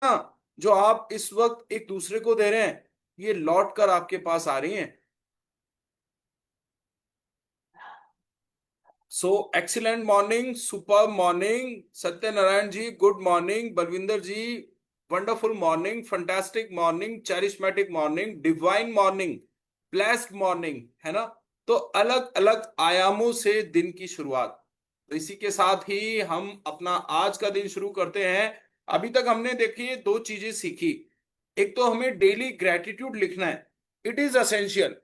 ना, जो आप इस वक्त एक दूसरे को दे रहे हैं, ये लौट कर आपके पास आ रही हैं। So excellent morning, super morning Satyanarayan ji, good morning Balwinder ji, wonderful morning, fantastic morning, charismatic morning, divine morning, blessed morning, है ना। तो अलग अलग आयामों से दिन की शुरुआत। तो इसी के साथ ही हम अपना आज का दिन शुरू करते हैं। अभी तक हमने देखिए दो चीजें सीखी। एक तो हमें डेली ग्रेटिट्यूड लिखना है, इट इज असेंशियल।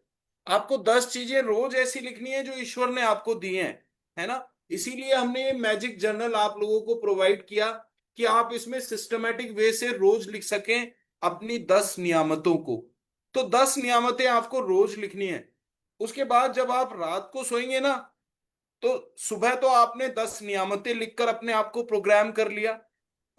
आपको 10 चीजें रोज ऐसी लिखनी है जो ईश्वर ने आपको दी हैं, है ना। इसीलिए हमने ये मैजिक जर्नल आप लोगों को प्रोवाइड किया कि आप इसमें सिस्टमेटिक वे से रोज लिख सकें अपनी 10 नियामतों को। तो 10 नियामतें आपको रोज लिखनी है। उसके बाद जब आप रात को सोएंगे ना, तो सुबह तो आपने 10 नियामतें लिखकर अपने आप को प्रोग्राम कर लिया,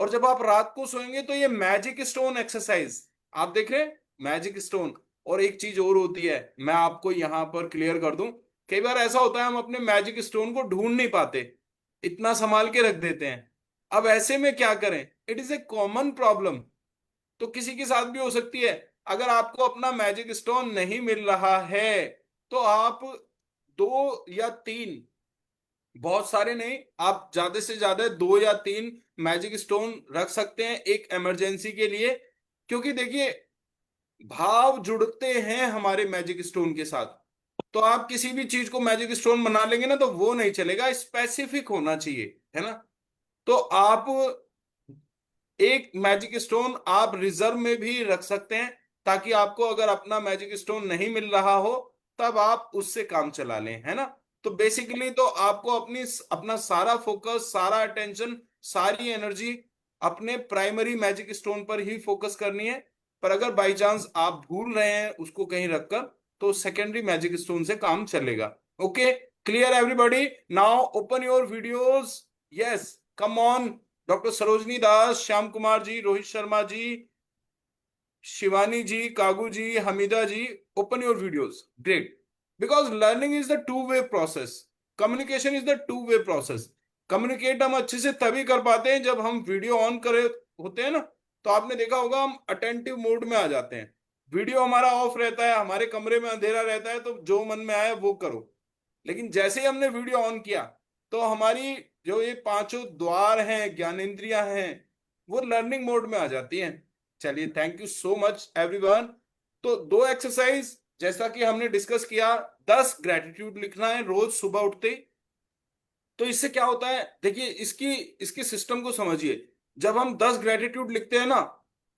और जब आप रात को सोएंगे तो ये मैजिक स्टोन एक्सरसाइज आप देख रहे हैं, मैजिक स्टोन। और एक चीज और होती है, मैं आपको यहां पर क्लियर कर दूं। कई बार ऐसा होता है हम अपने मैजिक स्टोन को ढूंढ नहीं पाते, इतना संभाल के रख देते हैं। अब ऐसे में क्या करें, it is a common problem. तो किसी के साथ भी हो सकती है। अगर आपको अपना मैजिक स्टोन नहीं मिल रहा है, तो आप 2 या 3, बहुत सारे नहीं, आप ज्यादा से ज्यादा 2 या 3 मैजिक स्टोन रख सकते हैं एक इमरजेंसी के लिए। क्योंकि देखिए, भाव जुड़ते हैं हमारे मैजिक स्टोन के साथ। तो आप किसी भी चीज को मैजिक स्टोन बना लेंगे ना, तो वो नहीं चलेगा, स्पेसिफिक होना चाहिए, है ना। तो आप एक मैजिक स्टोन आप रिजर्व में भी रख सकते हैं, ताकि आपको अगर अपना मैजिक स्टोन नहीं मिल रहा हो, तब आप उससे काम चला लें, है ना। तो बेसिकली तो आपको अपनी अपना सारा फोकस, सारा अटेंशन, सारी एनर्जी अपने प्राइमरी मैजिक स्टोन पर ही फोकस करनी है। पर अगर बाई चांस आप भूल रहे हैं उसको कहीं रखकर, तो सेकेंडरी मैजिक स्टोन से काम चलेगा। Okay, clear everybody. Now open your videos. Yes, come on. Doctor Sarojini Das, Shyam Kumar ji, Rohit Sharma ji, Shivani ji, Kagu ji, Hamida ji, open your videos. Great. Because learning is the two way process, communication is the two way process. Communicate हम अच्छे से तभी कर पाते हैं जब हम वीडियो ऑन करे होते हैं ना। तो आपने देखा होगा हम अटेंटिव मोड में आ जाते हैं, वीडियो हमारा ऑफ रहता है, हमारे कमरे में अंधेरा रहता है, तो जो मन में आया वो करो। लेकिन जैसे ही हमने वीडियो ऑन किया, तो हमारी जो ये पांचों द्वार हैं, ज्ञानेंद्रियां हैं, वो लर्निंग मोड में आ जाती हैं। चलिए, thank you so much everyone. तो दो एक्सरसाइज जैसा कि हमने डिस्कस किया, 10 ग्रेटिट्यूड लिखना है रोज सुबह उठते ही। तो इससे क्या होता है, देखिए इसकी इसके सिस्टम को समझिए। जब हम 10 ग्रेटिट्यूड लिखते हैं ना,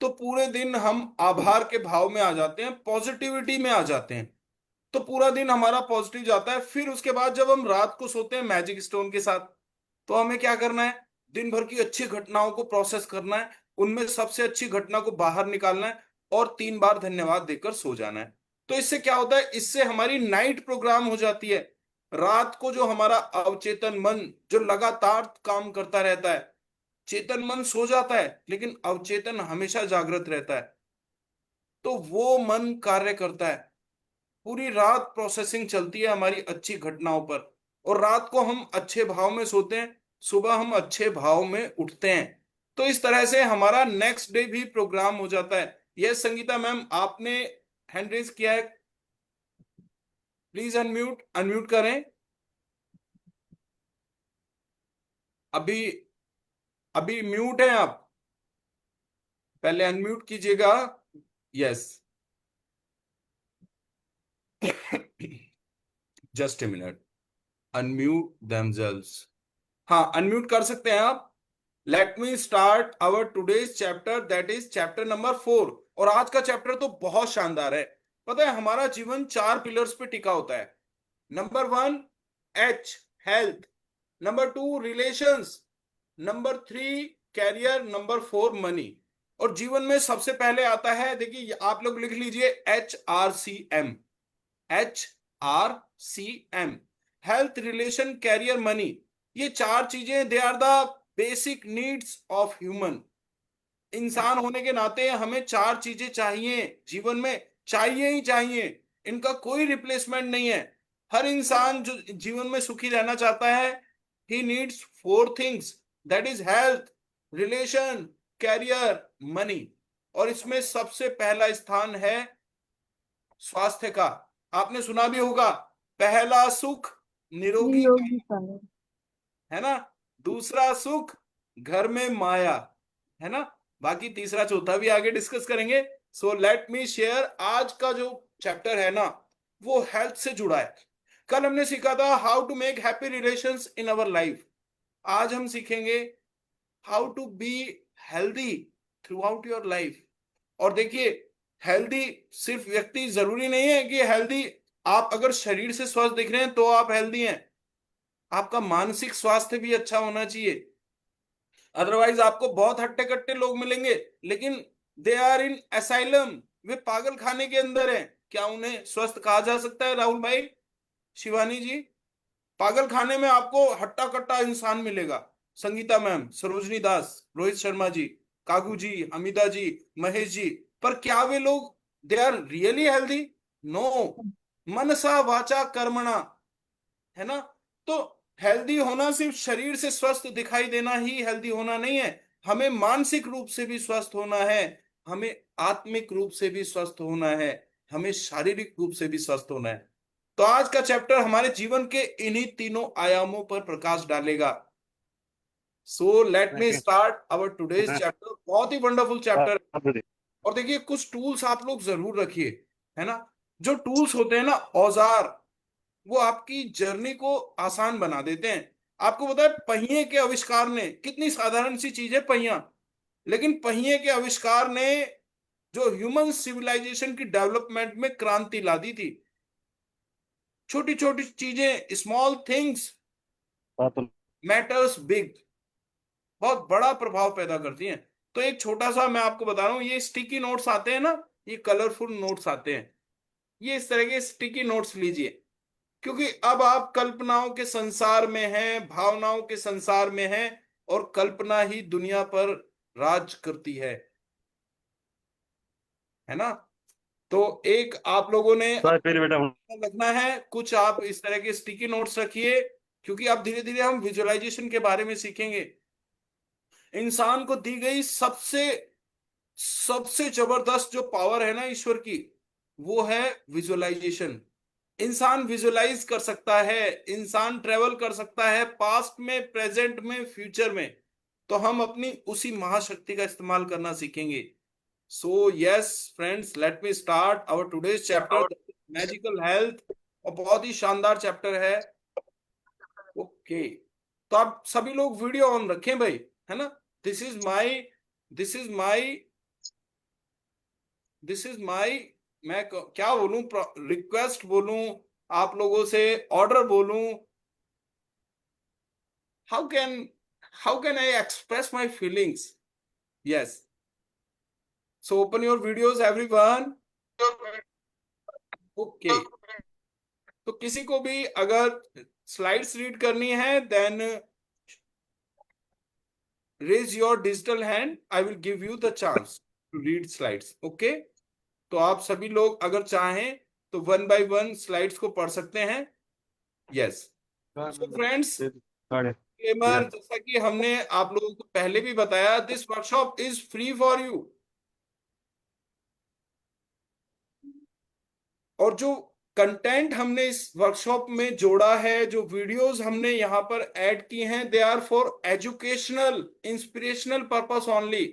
तो पूरे दिन हम आभार के भाव में आ जाते हैं, पॉजिटिविटी में आ जाते हैं। तो पूरा दिन हमारा पॉजिटिव जाता है। फिर उसके बाद जब हम रात को सोते हैं मैजिक स्टोन के साथ, तो हमें क्या करना है, दिन भर की अच्छी घटनाओं को प्रोसेस करना है, उनमें सबसे अच्छी घटना को बाहर निकालना है, और 3 बार धन्यवाद देकर सो जाना है। तो इससे क्या होता है, इससे हमारी नाइट प्रोग्राम हो जाती है। रात को जो हमारा अवचेतन मन जो लगातार काम करता रहता है, चेतन मन सो जाता है लेकिन अवचेतन हमेशा जागृत रहता है, तो वो मन कार्य करता है। पूरी रात प्रोसेसिंग चलती है हमारी अच्छी घटनाओं पर, और रात को हम अच्छे भाव में सोते हैं, सुबह हम अच्छे भाव में उठते हैं। तो इस तरह से हमारा नेक्स्ट डे भी प्रोग्राम हो जाता है। यस संगीता मैम, आपने हैंड रेज किया है, प्लीज अनम्यूट, अनम्यूट करें। अभी अभी म्यूट है आप, पहले अनम्यूट कीजिएगा। Yes, just a minute, unmute themselves. हाँ, अनम्यूट कर सकते हैं आप। Let me start our today's chapter, that is chapter number 4। और आज का चैप्टर तो बहुत शानदार है। पता है, हमारा जीवन 4 पिलर्स पे टिका होता है। Number 1, H, health. Number 2, relations. Number 3, career. Number 4, money. और जीवन में सबसे पहले आता है, देखिए आप लोग लिख लीजिए, HRCM। HRCM, health, relation, career, money. ये 4 चीजें, they are the basic needs of human. इंसान होने के नाते हमें 4 चीजें चाहिए जीवन में, चाहिए ही चाहिए। इनका कोई रिप्लेसमेंट नहीं है। हर इंसान जो जीवन में सुखी रहना चाहता है, he needs 4 things, that is health, relation, career money, और इसमें सबसे पहला स्थान है स्वास्थ्य का। आपने सुना भी होगा, पहला सुख निरोगी निरोगी काया, काया। है ना। दूसरा सुख घर में माया, है ना। बाकी तीसरा चौथा भी आगे डिस्कस करेंगे। सो लेट मी शेयर, आज का जो चैप्टर है ना, वो हेल्थ से जुड़ा है। कल हमने सीखा था how to make happy relations in our life. आज हम सीखेंगे how to be healthy throughout your life. और देखिए, हेल्दी सिर्फ व्यक्ति जरूरी नहीं है कि हेल्दी, आप अगर शरीर से स्वस्थ दिख रहे हैं तो आप हेल्दी हैं, आपका मानसिक स्वास्थ्य भी अच्छा होना चाहिए। अदरवाइज आपको बहुत हट्टे कट्टे लोग मिलेंगे, लेकिन दे आर इन असाइलम, वे पागल खाने के अंदर हैं, क्या उन्हें स्वस्थ कहा जा सकता है राहुल भाई, शिवानी जी? पागल खाने में आपको हट्टा कट्टा इंसान मिलेगा। संगीता मैम, सरोजनी दास, रोहित शर्मा जी, कागू जी, अमिता जी, महेश जी, पर क्या वे लोग they are really healthy? No. मनसा वाचा कर्मणा, है ना। तो हेल्दी होना सिर्फ शरीर से स्वस्थ दिखाई देना ही हेल्दी होना नहीं है, हमें मानसिक रूप से भी स्वस्थ होना है, हमें आत्मिक रूप से भी स्वस्थ होना है, हमें शारीरिक रूप से भी स्वस्थ होना है। तो आज का चैप्टर हमारे जीवन के इन्हीं तीनों आयामों पर प्रकाश डालेगा। So let me start our today's chapter. बहुत ही वंडरफुल चैप्टर। और देखिए, कुछ टूल्स आप लोग जरूर रखिए, है ना। जो टूल्स होते हैं ना, औजार, वो आपकी जर्नी को आसान बना देते हैं। आपको पता है, पहिए के आविष्कार ने, कितनी साधारण सी चीज है पहिया, लेकिन पहिए के आविष्कार ने जो ह्यूमन सिविलाइजेशन की डेवलपमेंट में क्रांति ला दी थी। छोटी छोटी चीजें, स्मॉल थिंग्स मैटर्स बिग, बहुत बड़ा प्रभाव पैदा करती हैं। तो एक छोटा सा मैं आपको बता रहा हूं, ये स्टिकी नोट्स आते हैं ना, ये कलरफुल नोट्स आते हैं, ये इस तरह के स्टिकी नोट्स लीजिए, क्योंकि अब आप कल्पनाओं के संसार में हैं, भावनाओं के संसार में हैं, और कल्पना ही दुनिया पर राज करती है ना। तो एक आप लोगों ने रखना है, कुछ आप इस तरह के स्टिकी नोट्स रखिए, क्योंकि अब धीरे धीरे हम विजुअलाइजेशन के बारे में सीखेंगे। इंसान को दी गई सबसे सबसे जबरदस्त जो पावर है ना ईश्वर की, वो है विजुअलाइजेशन। इंसान विजुअलाइज कर सकता है, इंसान ट्रेवल कर सकता है पास्ट में, प्रेजेंट में, फ्यूचर में। तो हम अपनी उसी महाशक्ति का इस्तेमाल करना सीखेंगे। So yes friends, let me start our today's chapter, magical health. और बहुत ही शानदार चैप्टर है। ओके, तो आप सभी लोग वीडियो ऑन रखें भाई, है ना। This is my this is my this is my, मैं क्या बोलूं, रिक्वेस्ट बोलूं आप लोगों से, ऑर्डर बोलूं, how can I express my feelings? Yes, so open your videos everyone. Okay, तो किसी को भी अगर स्लाइड्स रीड करनी है, then raise your digital hand, I will give you the chance to read slides. Okay, तो आप सभी लोग अगर चाहें तो वन बाय वन स्लाइड्स को पढ़ सकते हैं। यस, सो फ्रेंड्स, डिस्क्लेमर, जैसा कि हमने आप लोगों को पहले भी बताया, this workshop is free for you. और जो कंटेंट हमने इस वर्कशॉप में जोड़ा है, जो वीडियोस हमने यहाँ पर ऐड की हैं, they are for educational inspirational purpose only.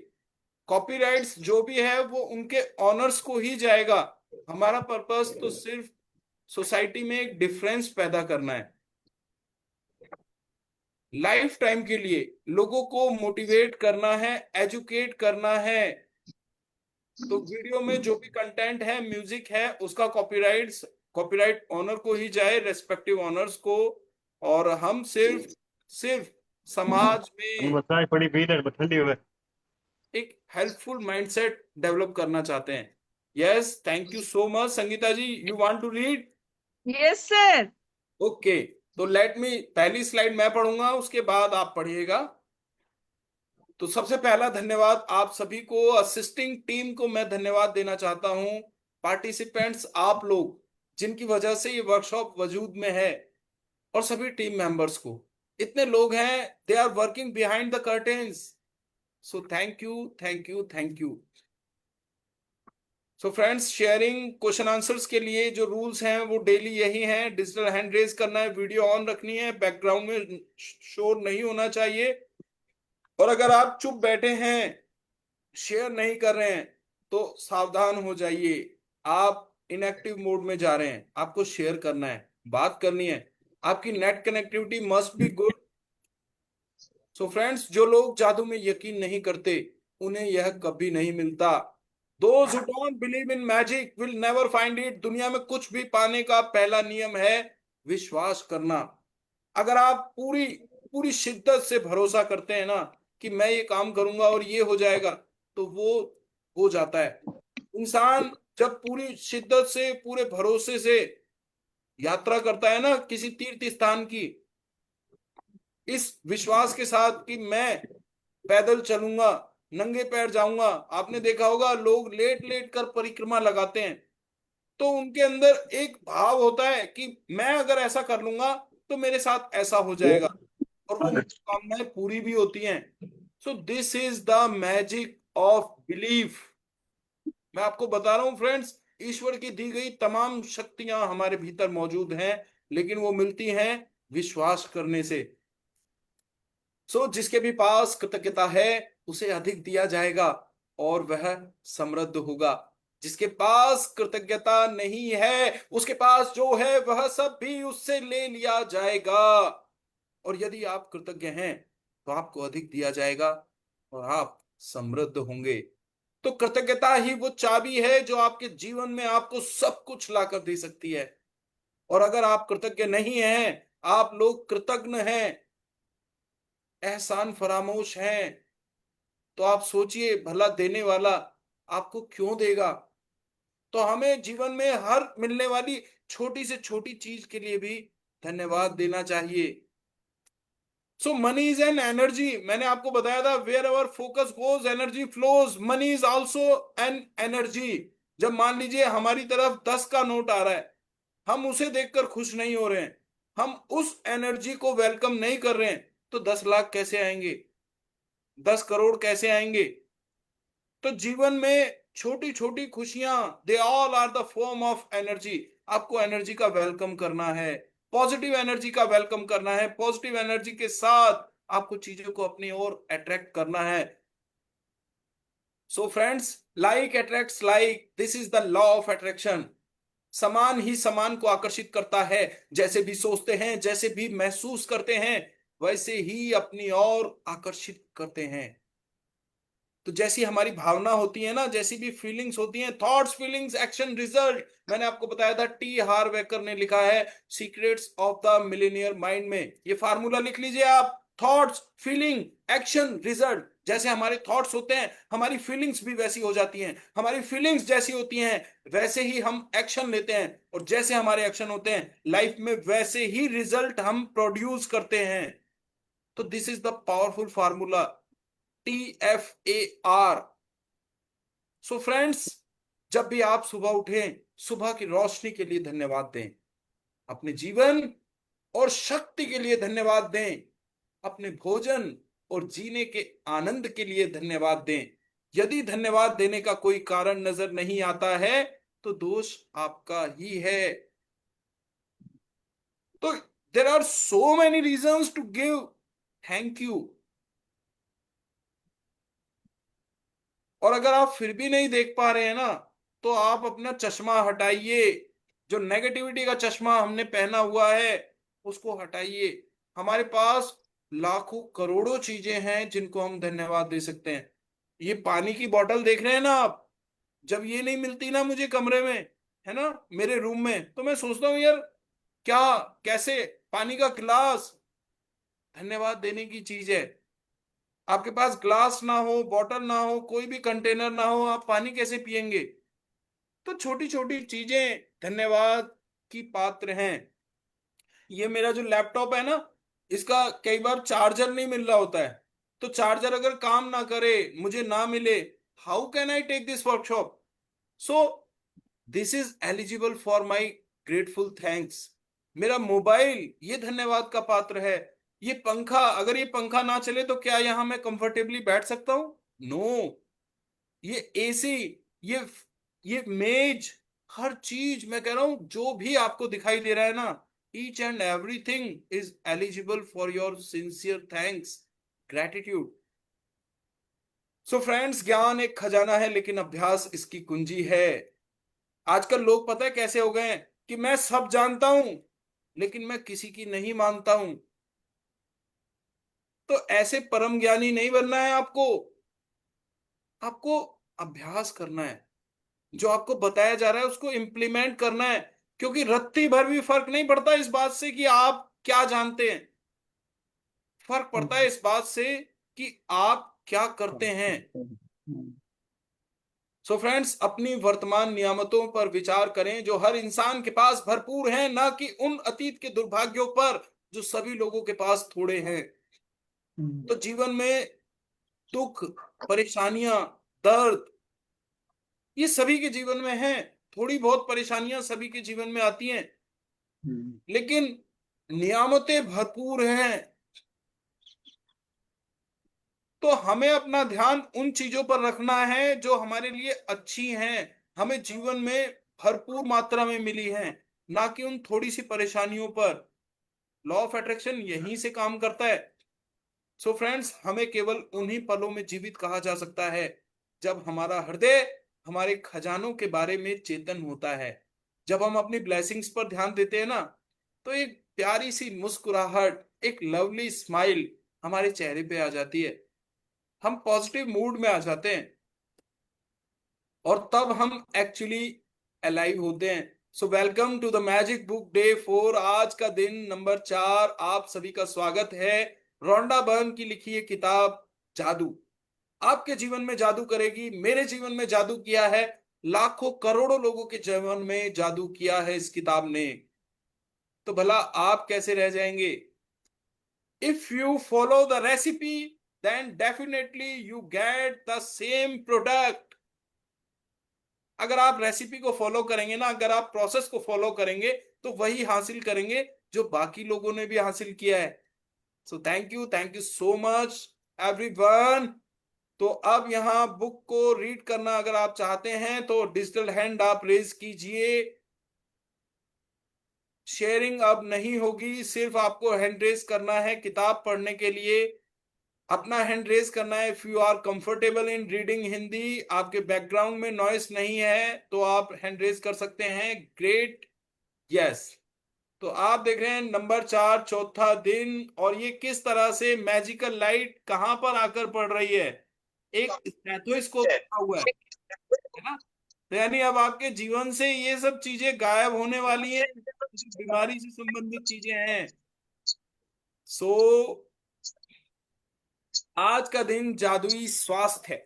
Copyrights जो भी है वो उनके ऑनर्स को ही जाएगा। हमारा पर्पस तो सिर्फ सोसाइटी में एक डिफरेंस पैदा करना है, लाइफ टाइम के लिए लोगों को मोटिवेट करना है, एजुकेट करना है। तो वीडियो में जो भी कंटेंट है, म्यूजिक है, उसका कॉपीराइट ऑनर को ही जाए, रेस्पेक्टिव ऑनर्स को। और हम सिर्फ सिर्फ समाज में एक हेल्पफुल माइंडसेट डेवलप करना चाहते हैं। Yes, thank you so much. Sangeeta ji, you want to read? Yes sir. Okay, तो लेट मी, पहली स्लाइड मैं पढ़ूंगा, उसके बाद आप पढ़िएगा। तो सबसे पहला धन्यवाद आप सभी को, असिस्टिंग टीम को मैं धन्यवाद देना चाहता हूं, पार्टिसिपेंट्स आप लोग जिनकी वजह से ये वर्कशॉप वजूद में है, और सभी टीम मेंबर्स को। इतने लोग हैं, they are working behind the curtains, so thank you, thank you, thank you. So friends, sharing question answers के लिए जो रूल्स हैं वो डेली यही हैं। डिजिटल हैंड रेज करना है, वीडियो ऑन रखनी है, बैकग्राउंड में शोर नहीं होना चाहिए। और अगर आप चुप बैठे हैं, शेयर नहीं कर रहे हैं, तो सावधान हो जाइए। आप इनएक्टिव मोड में जा रहे हैं। आपको शेयर करना है, बात करनी है। आपकी net connectivity must be good. So friends, जो लोग जादू में यकीन नहीं करते, उन्हें यह कभी नहीं मिलता। Those who don't believe in magic will never find it। दुनिया में कुछ भी पाने का पहला नियम है विश्वास करना। अगर आप पूरी पूरी शिद्दत से भरोसा करते हैं ना कि मैं ये काम करूंगा और ये हो जाएगा, तो वो हो जाता है। इंसान जब पूरी शिद्दत से, पूरे भरोसे से यात्रा करता है ना किसी तीर्थ स्थान की, इस विश्वास के साथ कि मैं पैदल चलूंगा, नंगे पैर जाऊंगा। आपने देखा होगा लोग लेट लेट कर परिक्रमा लगाते हैं, तो उनके अंदर एक भाव होता है कि मैं अगर ऐसा कर लूंगा तो मेरे साथ ऐसा हो जाएगा, और वो मनोकामनाएं पूरी भी होती हैं। सो this is the magic of belief. मैं आपको बता रहा हूं फ्रेंड्स, ईश्वर की दी गई तमाम शक्तियां हमारे भीतर मौजूद हैं, लेकिन वो मिलती हैं विश्वास करने से। सो जिसके भी पास कृतज्ञता है, उसे अधिक दिया जाएगा और वह समृद्ध होगा। जिसके पास कृतज्ञता नहीं है, उसके पास जो है वह सब भी उससे ले लिया जाएगा। और यदि आप कृतज्ञ हैं, तो आपको अधिक दिया जाएगा और आप समृद्ध होंगे। तो कृतज्ञता ही वो चाबी है जो आपके जीवन में आपको सब कुछ लाकर दे सकती है। और अगर आप कृतज्ञ नहीं हैं, आप लोग कृतज्ञ हैं, एहसान फरामोश हैं, तो आप सोचिए भला देने वाला आपको क्यों देगा। तो हमें जीवन में हर मिलने वाली छोटी से छोटी चीज के लिए भी धन्यवाद देना चाहिए। So money is an energy. मैंने आपको बताया था, wherever focus goes energy flows. Money is also an energy. जब मान लीजिए हमारी तरफ 10 का नोट आ रहा है, हम उसे देखकर खुश नहीं हो रहे हैं, हम उस एनर्जी को वेलकम नहीं कर रहे हैं, तो 10 लाख कैसे आएंगे, 10 करोड़ कैसे आएंगे। तो जीवन में छोटी छोटी खुशियां, they all are the form of energy. आपको एनर्जी का वेलकम करना है, पॉजिटिव एनर्जी का वेलकम करना है। पॉजिटिव एनर्जी के साथ आपको चीजों को अपनी ओर अट्रैक्ट करना है। So friends, like attracts like, this is the law of attraction. समान ही समान को आकर्षित करता है। जैसे भी सोचते हैं, जैसे भी महसूस करते हैं, वैसे ही अपनी ओर आकर्षित करते हैं। तो जैसी हमारी भावना होती है ना, जैसी भी फीलिंग्स होती हैं, थॉट्स फीलिंग्स एक्शन रिजल्ट। मैंने आपको बताया था, टी हार्वेकर ने लिखा है secrets of the Millionaire mind में। ये फार्मूला लिख लीजिए आप, थॉट्स फीलिंग एक्शन रिजल्ट। जैसे हमारे थॉट्स होते हैं, हमारी फीलिंग्स भी वैसी हो जाती हैं। हमारी फीलिंग्स जैसी होती हैं, वैसे ही हम एक्शन लेते हैं, और जैसे हमारे एक्शन होते हैं लाइफ में, वैसे ही रिजल्ट हम प्रोड्यूस करते हैं। तो this is the powerful formula, TFAR। So friends, जब भी आप सुबह उठें, सुबह की रोशनी के लिए धन्यवाद दें। अपने जीवन और शक्ति के लिए धन्यवाद दें। अपने भोजन और जीने के आनंद के लिए धन्यवाद दें। यदि धन्यवाद देने का कोई कारण नजर नहीं आता है, तो दोष आपका ही है। तो there are so many reasons to give thank you. और अगर आप फिर भी नहीं देख पा रहे हैं ना, तो आप अपना चश्मा हटाइए। जो नेगेटिविटी का चश्मा हमने पहना हुआ है, उसको हटाइए। हमारे पास लाखों करोड़ों चीजें हैं जिनको हम धन्यवाद दे सकते हैं। ये पानी की बोतल देख रहे हैं ना आप, जब ये नहीं मिलती ना मुझे कमरे में, है ना, मेरे रूम में, तो मैं सोचता हूँ यार, क्या, कैसे। पानी का गिलास धन्यवाद देने की चीज है। आपके पास ग्लास ना हो, बॉटल ना हो, कोई भी कंटेनर ना हो, आप पानी कैसे पिएंगे। तो छोटी छोटी चीजें धन्यवाद की पात्र हैं। ये मेरा जो लैपटॉप है ना, इसका कई बार चार्जर नहीं मिल रहा होता है। तो चार्जर अगर काम ना करे, मुझे ना मिले, how can I take this workshop. So this is eligible for my grateful thanks. मेरा मोबाइल ये धन्यवाद का पात्र है। ये पंखा, अगर ये पंखा ना चले तो क्या यहां मैं कंफर्टेबली बैठ सकता हूं? नो। ये एसी, ये ये मेज, हर चीज मैं कह रहा हूं, जो भी आपको दिखाई दे रहा है ना, each and everything is eligible for your sincere thanks, gratitude. So friends, ज्ञान एक खजाना है लेकिन अभ्यास इसकी कुंजी है। आजकल लोग पता है कैसे हो गए हैं कि मैं सब जानता हूं लेकिन मैं किसी की नहीं मानता हूं। तो ऐसे परम ज्ञानी नहीं बनना है आपको। आपको अभ्यास करना है, जो आपको बताया जा रहा है उसको इम्प्लीमेंट करना है। क्योंकि रत्ती भर भी फर्क नहीं पड़ता इस बात से कि आप क्या जानते हैं, फर्क पड़ता है हम्म, इस बात से कि आप क्या करते काम हैं। करते हैं। सो फ्रेंड्स, अपनी वर्तमान नियामतों पर विचार करें जो हर इंसान के पास भरपूर हैं, ना कि उन अतीत के दुर्भाग्यों पर जो सभी लोगों के पास थोड़े हैं। हम्म, तो जीवन में दुख, परेशानियां, दर्द, ये सभी के जीवन में है। थोड़ी बहुत परेशानियां सभी के जीवन में आती हैं, हम्म, लेकिन नियामतें भरपूर हैं। तो हमें अपना ध्यान उन चीजों पर रखना है जो हमारे लिए अच्छी हैं, हमें जीवन में भरपूर मात्रा में मिली हैं, ना कि उन थोड़ी सी परेशानियों पर। लॉ ऑफ अट्रैक्शन यहीं से काम करता है। सो फ्रेंड्स, हमें केवल उन्हीं पलों में जीवित कहा जा सकता है जब हमारा हृदय हमारे खजानों के बारे में चेतन होता है। जब हम अपनी ब्लेसिंग्स पर ध्यान देते हैं ना, तो एक प्यारी सी मुस्कुराहट, एक लवली स्माइल हमारे चेहरे पे आ जाती है। हम पॉजिटिव मूड में आ जाते हैं और तब हम एक्चुअली अलाइव होते हैं। So welcome to the magic book day 4। आज का दिन नंबर 4, आप सभी का स्वागत है। रोंडा बर्न की लिखी ये किताब जादू आपके जीवन में जादू करेगी। मेरे जीवन में जादू किया है, लाखों करोड़ों लोगों के जीवन में जादू किया है इस किताब ने। तो भला आप कैसे रह जाएंगे? If you follow the recipe then definitely you get the same product. अगर आप रेसिपी को फॉलो करेंगे ना, अगर आप प्रोसेस को फॉलो करेंगे, तो वही हासिल करेंगे जो बाकी लोगों ने भी हासिल किया है। सो thank you so much everyone. तो अब यहाँ बुक को रीड करना अगर आप चाहते हैं तो डिजिटल हैंड आप रेज कीजिए। शेयरिंग अब नहीं होगी, सिर्फ आपको हैंड रेज करना है किताब पढ़ने के लिए। अपना हैंड रेज करना है। If you are comfortable in reading Hindi, आपके बैकग्राउंड में नॉइस नहीं है, तो आप हैंड रेज कर सकते हैं। Great, yes. तो आप देख रहे हैं नंबर 4, चौथा दिन, और ये किस तरह से मैजिकल लाइट कहां पर आकर पड़ रही है? एक स्टेथोस्कोप रखा हुआ है ना? तो यानी अब आपके जीवन से ये सब चीजें गायब होने वाली हैं, जो बीमारी से संबंधित चीजें हैं। सो आज का दिन जादुई स्वास्थ्य है।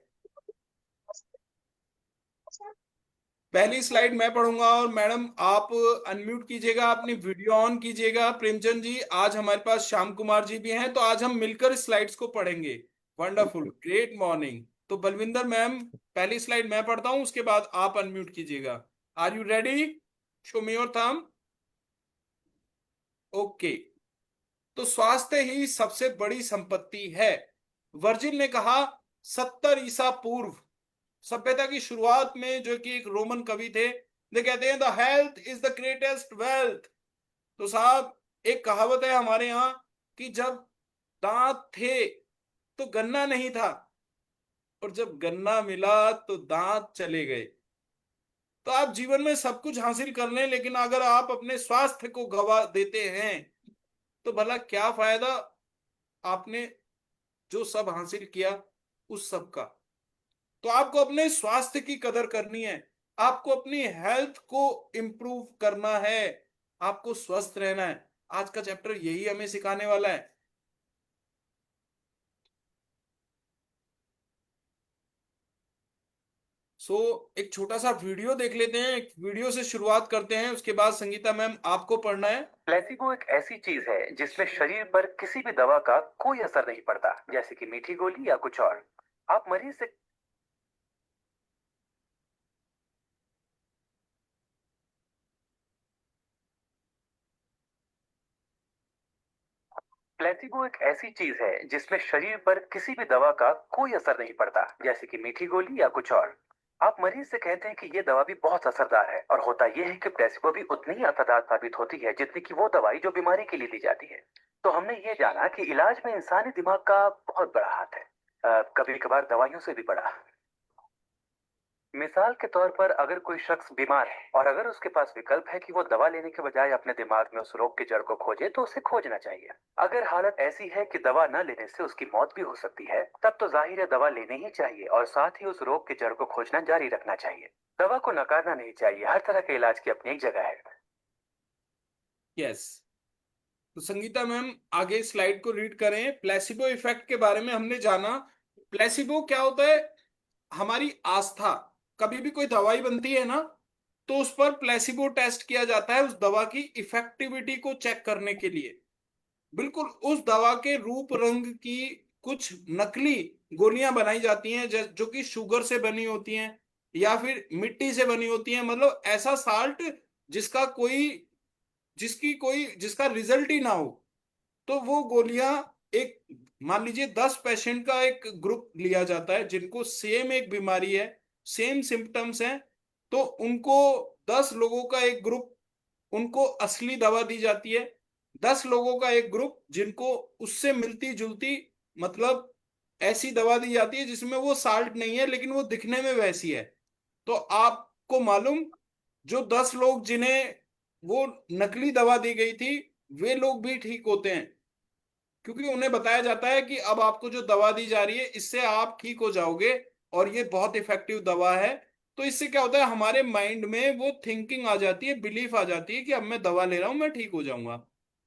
पहली स्लाइड मैं पढ़ूंगा और मैडम आप अनम्यूट कीजिएगा, अपनी वीडियो ऑन कीजिएगा। प्रेमचंद जी, आज हमारे पास श्याम कुमार जी भी हैं, तो आज हम मिलकर स्लाइड्स को पढ़ेंगे। Wonderful, great morning. तो बलविंदर मैम, पहली स्लाइड मैं पढ़ता हूं, उसके बाद आप अनम्यूट कीजिएगा। Are you ready? Show me your thumb. Okay. तो स्वास्थ्य ही सबसे बड़ी संपत्ति है, वर्जिल ने कहा। 70 ईसा पूर्व, सभ्यता की शुरुआत में, जो कि एक रोमन कवि थे, वे कहते हैं the health is the greatest wealth. तो साहब, एक कहावत है हमारे यहाँ कि जब दांत थे तो गन्ना नहीं था, और जब गन्ना मिला तो दांत चले गए। तो आप जीवन में सब कुछ हासिल कर लें, लेकिन अगर आप अपने स्वास्थ्य को गवा देते हैं तो भला क्या फायदा आपने जो सब हासिल किया उस सब का। तो आपको अपने स्वास्थ्य की कदर करनी है, आपको अपनी हेल्थ को इंप्रूव करना है, आपको स्वस्थ रहना है। आज का चैप्टर यही हमें सिखाने वाला है। सो एक छोटा सा वीडियो देख लेते हैं, एक वीडियो से शुरुआत करते हैं, उसके बाद संगीता मैम आपको पढ़ना है। प्लेसिबो एक ऐसी चीज है जिसमें शरीर पर किसी भी दवा का कोई असर नहीं पड़ता, जैसे कि मीठी गोली या कुछ और। आप मरीज से प्लेसिबो एक ऐसी चीज है जिसमें शरीर पर किसी भी दवा का कोई असर नहीं पड़ता, जैसे कि मीठी गोली या कुछ और। आप मरीज से कहते हैं कि ये दवा भी बहुत असरदार है, और होता यह है कि प्लेसिबो भी उतनी ही असरदार साबित होती है जितनी कि वो दवाई जो बीमारी के लिए दी जाती है। तो हमने ये जाना कि इलाज में इंसानी दिमाग का बहुत बड़ा हाथ है, कभी कभार दवाइयों से भी बड़ा। मिसाल के तौर पर, अगर कोई शख्स बीमार है और अगर उसके पास विकल्प है कि वो दवा लेने के बजाय अपने दिमाग में उस रोग की जड़ को खोजे, तो उसे खोजना चाहिए। अगर हालत ऐसी है कि दवा न लेने से उसकी मौत भी हो सकती है, तब तो जाहिर है दवा लेनी ही चाहिए और साथ ही उस रोग की जड़ को खोजना जारी रखना चाहिए। दवा को नकारना नहीं चाहिए, हर तरह के इलाज की अपनी एक जगह है। यस। तो संगीता मैम आगे स्लाइड को रीड करें। प्लेसिबो इफेक्ट के बारे में हमने जाना। प्लेसिबो क्या होता है? हमारी आस्था। कभी भी कोई दवाई बनती है ना, तो उस पर प्लेसिबो टेस्ट किया जाता है उस दवा की इफेक्टिविटी को चेक करने के लिए। बिल्कुल उस दवा के रूप रंग की कुछ नकली गोलियां बनाई जाती हैं, जो कि शुगर से बनी होती हैं या फिर मिट्टी से बनी होती हैं, मतलब ऐसा साल्ट जिसका कोई जिसका रिजल्ट ही ना हो। तो वो गोलियां एक, मान लीजिए 10 पेशेंट का एक ग्रुप लिया जाता है जिनको सेम एक बीमारी है, सेम सिम्टम्स हैं, तो उनको 10 लोगों का एक ग्रुप, उनको असली दवा दी जाती है। 10 लोगों का एक ग्रुप जिनको उससे मिलती जुलती, मतलब ऐसी दवा दी जाती है जिसमें वो साल्ट नहीं है लेकिन वो दिखने में वैसी है। तो आपको मालूम, जो 10 लोग जिन्हें वो नकली दवा दी गई थी, वे लोग भी ठीक होते हैं, क्योंकि उन्हें बताया जाता है कि अब आपको जो दवा दी जा रही है इससे आप ठीक हो जाओगे और ये बहुत इफेक्टिव दवा है। तो इससे क्या होता है, हमारे माइंड में वो थिंकिंग आ जाती है, बिलीफ आ जाती है कि अब मैं दवा ले रहा हूं, मैं ठीक हो जाऊंगा।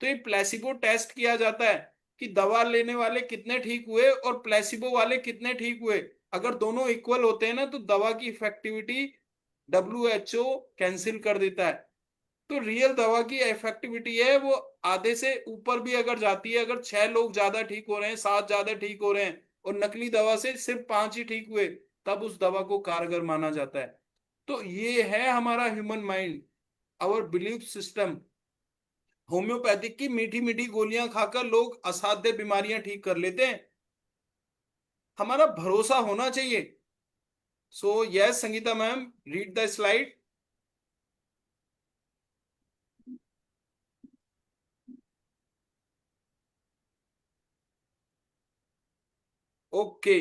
तो ये प्लेसिबो टेस्ट किया जाता है कि दवा लेने वाले कितने ठीक हुए और प्लेसिबो वाले कितने ठीक हुए। अगर दोनों इक्वल होते हैं ना, तो दवा की इफेक्टिविटी WHO कैंसिल कर देता है। तो रियल दवा की इफेक्टिविटी है वो आधे से ऊपर भी अगर जाती है। अगर 6 लोग ज्यादा ठीक हो रहे हैं, 7 ज्यादा ठीक हो रहे हैं और नकली दवा से सिर्फ 5 ही ठीक हुए, तब उस दवा को कारगर माना जाता है। तो ये है हमारा human mind, our belief system. Homeopathic की मीठी मीठी गोलियां खाकर लोग असाध्य बीमारियां ठीक कर लेते हैं। हमारा भरोसा होना चाहिए। So yes Sangeeta ma'am, read the slide. Okay,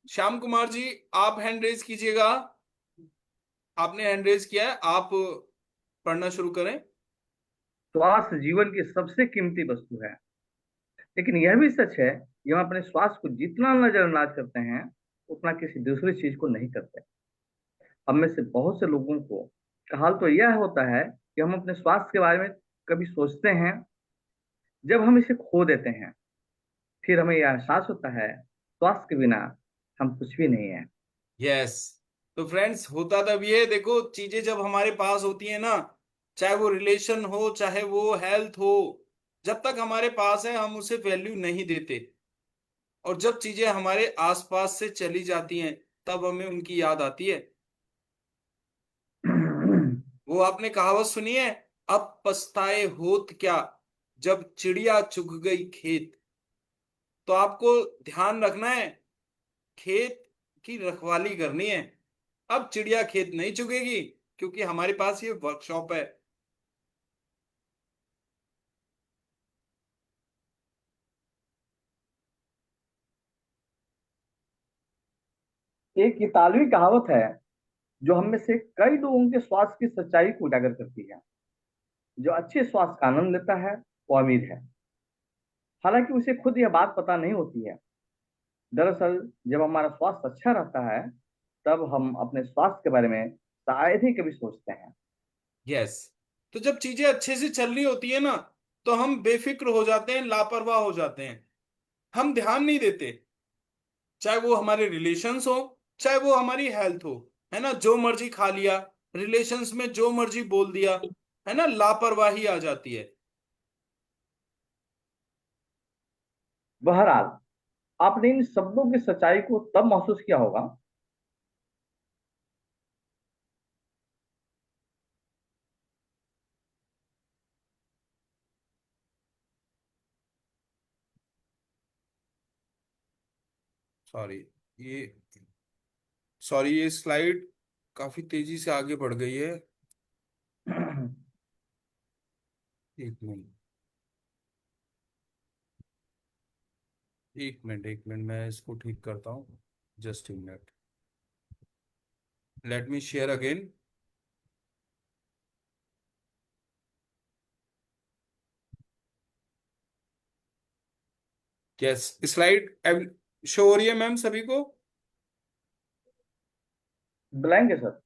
Shyam Kumar ji, आप हैंड रेज कीजिएगा। आपने हैंड रेज किया है, आप पढ़ना शुरू करें। स्वास्थ्य जीवन की सबसे कीमती वस्तु है, लेकिन यह भी सच है कि हम अपने स्वास्थ्य को जितना नजरअंदाज करते हैं उतना किसी दूसरी चीज को नहीं करते। हम में से बहुत से लोगों को का हाल तो यह होता है कि हम अपने स्वास्थ्य के बारे में कभी सोचते हैं जब हम इसे खो देते हैं, फिर हमें यह एहसास होता है स्वास्थ्य के बिना हम कुछ भी नहीं है। यस। तो फ्रेंड्स, होता तब ये, देखो चीजें जब हमारे पास होती है ना, चाहे वो रिलेशन हो चाहे वो हेल्थ हो, जब तक हमारे पास है हम उसे वैल्यू नहीं देते। और जब चीजें हमारे आसपास से चली जाती हैं, तब हमें उनकी याद आती है। वो आपने कहावत सुनी है, अब पछताए होत क्या, जब चिड़िया चुग गई खेत। तो आपको ध्यान रखना है, खेत की रखवाली करनी है। अब चिड़िया खेत नहीं चुगेगी, क्योंकि हमारे पास ये वर्कशॉप है। एक इतालवी कहावत है जो हम में से कई लोगों के स्वास्थ्य की सच्चाई को उजागर करती है। जो अच्छे स्वास्थ्य का आनंद लेता है वो अमीर है, हालांकि उसे खुद यह बात पता नहीं होती है। दरअसल जब हमारा स्वास्थ्य अच्छा रहता है तब हम अपने स्वास्थ्य के बारे में शायद ही कभी सोचते हैं। यस। तो जब चीजें अच्छे से चल रही होती है ना, तो हम बेफिक्र हो जाते हैं, लापरवाह हो जाते हैं, हम ध्यान नहीं देते। चाहे वो हमारे रिलेशंस हो, चाहे वो हमारी हेल्थ हो, है ना, जो मर्जी खा लिया, रिलेशंस में जो मर्जी बोल दिया, है ना, लापरवाही आ जाती है। बहरहाल, आपने इन शब्दों की सच्चाई को तब महसूस किया होगा सॉरी, ये ये स्लाइड काफी तेजी से आगे बढ़ गई है। एक मिनट, एक मिनट, मैं इसको ठीक करता हूँ। Just a minute, let me share again. Yes, slide show हो रही है मैम सभी को? ब्लैंक है सर।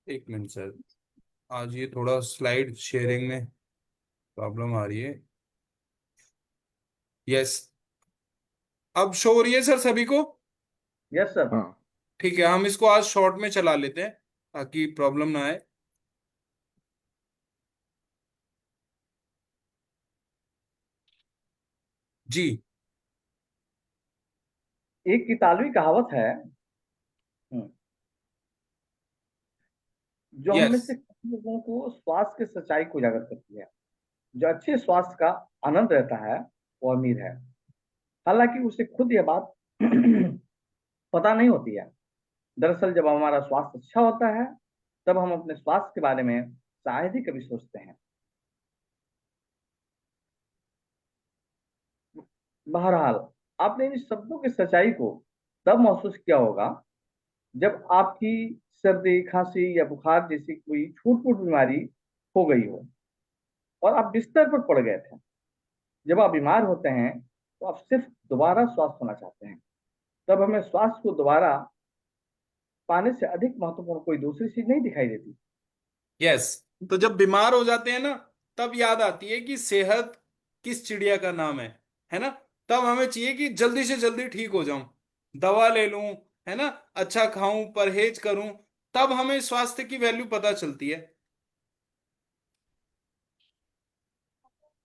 एक मिनट सर, आज ये थोड़ा स्लाइड शेयरिंग में प्रॉब्लम आ रही है। यस, अब शो हो रही है सर सभी को? Yes sir. हाँ। ठीक है, हम इसको आज शॉर्ट में चला लेते हैं ताकि प्रॉब्लम ना आए। जी। एक इतालवी कहावत है, जो हम में यस। से कुछ लोगों को स्वास्थ्य की सच्चाई को उजागर करती है। जो अच्छे स्वास्थ्य का आनंद रहता है वो अमीर है। हालांकि उसे खुद यह बात पता नहीं होती है। दरअसल जब हमारा स्वास्थ्य अच्छा होता है तब हम अपने स्वास्थ्य के बारे में शायद ही कभी सोचते हैं। बहरहाल, आपने इन शब्दों की सच्चाई को तब महसूस किया होगा जब आपकी सर्दी, खांसी या बुखार जैसी कोई छूट-फूट बीमारी हो गई हो और आप बिस्तर पर पड़ गए थे। जब आप बीमार होते हैं तो आप सिर्फ दोबारा स्वस्थ होना चाहते हैं। तब हमें स्वास्थ्य को दोबारा पाने से अधिक महत्वपूर्ण कोई दूसरी चीज नहीं दिखाई देती। यस, तो जब बीमार हो जाते हैं ना, तब याद आती है कि सेहत किस चिड़िया का नाम है ना? तब हमें चाहिए कि जल्दी से जल्दी ठीक हो जाऊं, दवा ले लूं, है ना, अच्छा खाऊं, परहेज करूं। तब हमें स्वास्थ्य की वैल्यू पता चलती है।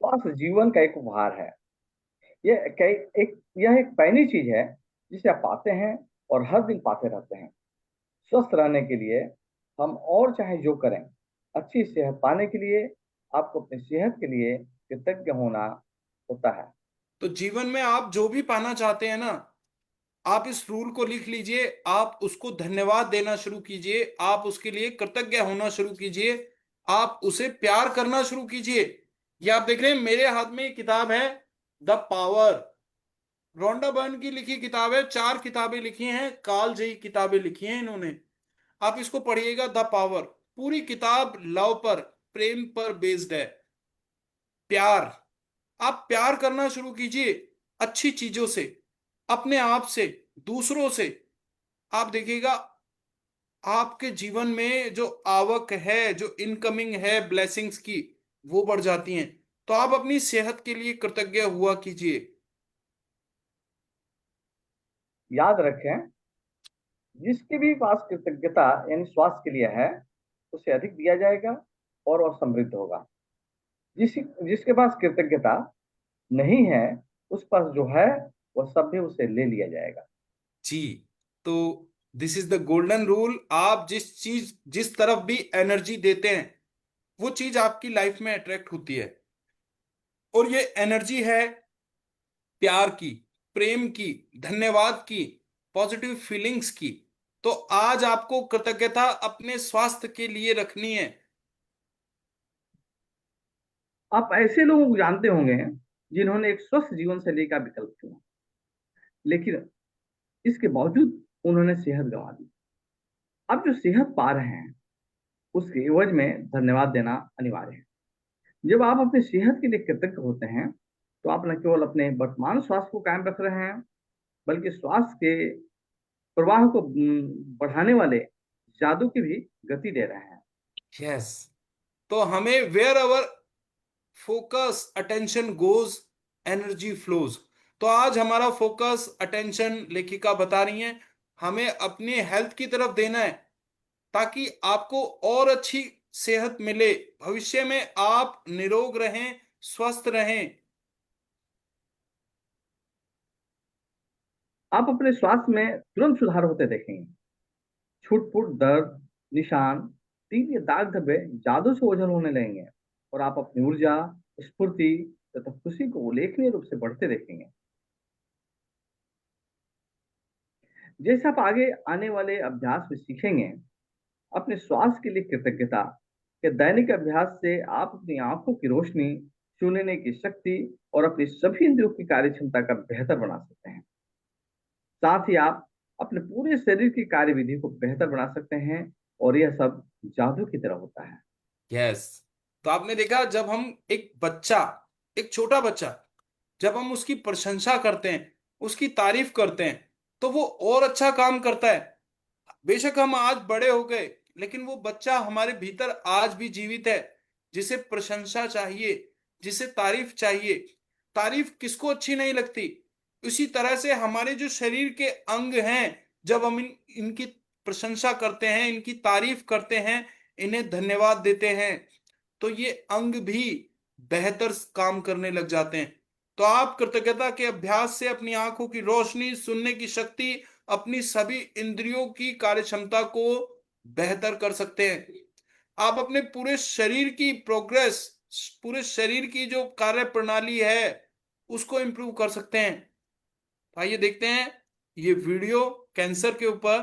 स्वास्थ्य जीवन का एक उपहार है। यह एक पहली चीज है जिसे आप पाते हैं और हर दिन पाते रहते हैं। स्वस्थ रहने के लिए हम और चाहे जो करें, अच्छी सेहत पाने के लिए आपको अपनी सेहत के लिए कृतज्ञ होना होता है। तो जीवन में आप जो भी पाना चाहते हैं ना, आप इस रूल को लिख लीजिए, आप उसको धन्यवाद देना शुरू कीजिए, आप उसके लिए कृतज्ञ होना शुरू कीजिए, आप उसे प्यार करना शुरू कीजिए। ये आप देख रहे हैं मेरे हाथ में एक किताब है, द पावर। रोंडा बर्न की लिखी किताब है, 4 किताबें लिखी हैं, कालजयी किताबें लिखी हैं इन्होंने। आप इसको पढ़िएगा, द पावर। पूरी किताब लव पर, प्रेम पर बेस्ड है। प्यार, आप प्यार करना शुरू कीजिए अच्छी चीजों से, अपने आप से, दूसरों से। आप देखिएगा आपके जीवन में जो आवक है, जो इनकमिंग है ब्लेसिंग्स की, वो बढ़ जाती हैं। तो आप अपनी सेहत के लिए कृतज्ञ हुआ कीजिए। याद रखें, जिसके भी पास कृतज्ञता यानी स्वास्थ्य के लिए है उसे अधिक दिया जाएगा और वह समृद्ध होगा। जिसके पास कृतज्ञता नहीं है उस पास जो है वह सब भी उसे ले लिया जाएगा। जी। तो this is the golden rule. आप जिस तरफ भी एनर्जी देते हैं, वो चीज आपकी लाइफ में अट्रैक्ट होती है। और ये एनर्जी है प्यार की, प्रेम की, धन्यवाद की, पॉजिटिव फीलिंग्स की। तो आज आपको कृतज्ञता अपने स्वास्थ्य के लिए रखनी है। आप ऐसे लोगों को जानते होंगे जिन्होंने एक स्वस्थ जीवन शैली का विकल्प चुना, लेकिन इसके बावजूद उन्होंने सेहत गंवा दी। अब जो सेहत पा रहे हैं उसके एवज में धन्यवाद देना अनिवार्य है। जब आप अपनी सेहत के लिए कृतज्ञ होते हैं तो आप न केवल अपने वर्तमान स्वास्थ्य को कायम रख रहे हैं बल्कि स्वास्थ्य के प्रवाह को बढ़ाने वाले जादू की भी गति दे रहे हैं। यस। तो हमें where our focus attention goes, energy flows. तो आज हमारा फोकस अटेंशन, लेखिका बता रही हैं, हमें अपनी हेल्थ की तरफ देना है। ताकि आपको और अच्छी सेहत मिले, भविष्य में आप निरोग रहें, स्वस्थ रहें। आप अपने स्वास्थ्य में तुरंत सुधार होते देखेंगे। छूट-फूट, दर्द, निशान, तीव्र या दाग धब्बे जादू से ओझल होने लगेंगे और आप अपनी ऊर्जा, स्फूर्ति तथा खुशी को उल्लेखनीय रूप से बढ़ते देखेंगे। जैसे आप आगे आने वाले अभ्यास में सीखेंगे, अपने स्वास्थ्य के लिए कृतज्ञता के दैनिक अभ्यास से आप अपनी आंखों की रोशनी, सुनने की शक्ति और अपनी सभी इंद्रियों की कार्यक्षमता का बेहतर बना सकते हैं। साथ ही आप अपने पूरे शरीर की कार्यविधि को बेहतर बना सकते हैं और यह सब जादू की तरह होता है। यस। तो आपने देखा, जब हम एक बच्चा, एक छोटा बच्चा, जब हम उसकी प्रशंसा करते हैं, उसकी तारीफ करते हैं, तो वो और अच्छा काम करता है। बेशक हम आज बड़े हो गए, लेकिन वो बच्चा हमारे भीतर आज भी जीवित है, जिसे प्रशंसा चाहिए, जिसे तारीफ चाहिए। तारीफ किसको अच्छी नहीं लगती? उसी तरह से हमारे जो शरीर के अंग हैं, जब हम इनकी प्रशंसा करते हैं, इनकी तारीफ करते हैं, इन्हें धन्यवाद देते हैं, तो ये अंग भी बेहतर काम करने लग जाते हैं। तो आप कृतज्ञता के अभ्यास से अपनी आंखों की रोशनी, सुनने की शक्ति, अपनी सभी इंद्रियों की कार्यक्षमता को बेहतर कर सकते हैं। आप अपने पूरे शरीर की प्रोग्रेस, पूरे शरीर की जो कार्य प्रणाली है, उसको इंप्रूव कर सकते हैं। आइए देखते हैं ये वीडियो कैंसर के ऊपर।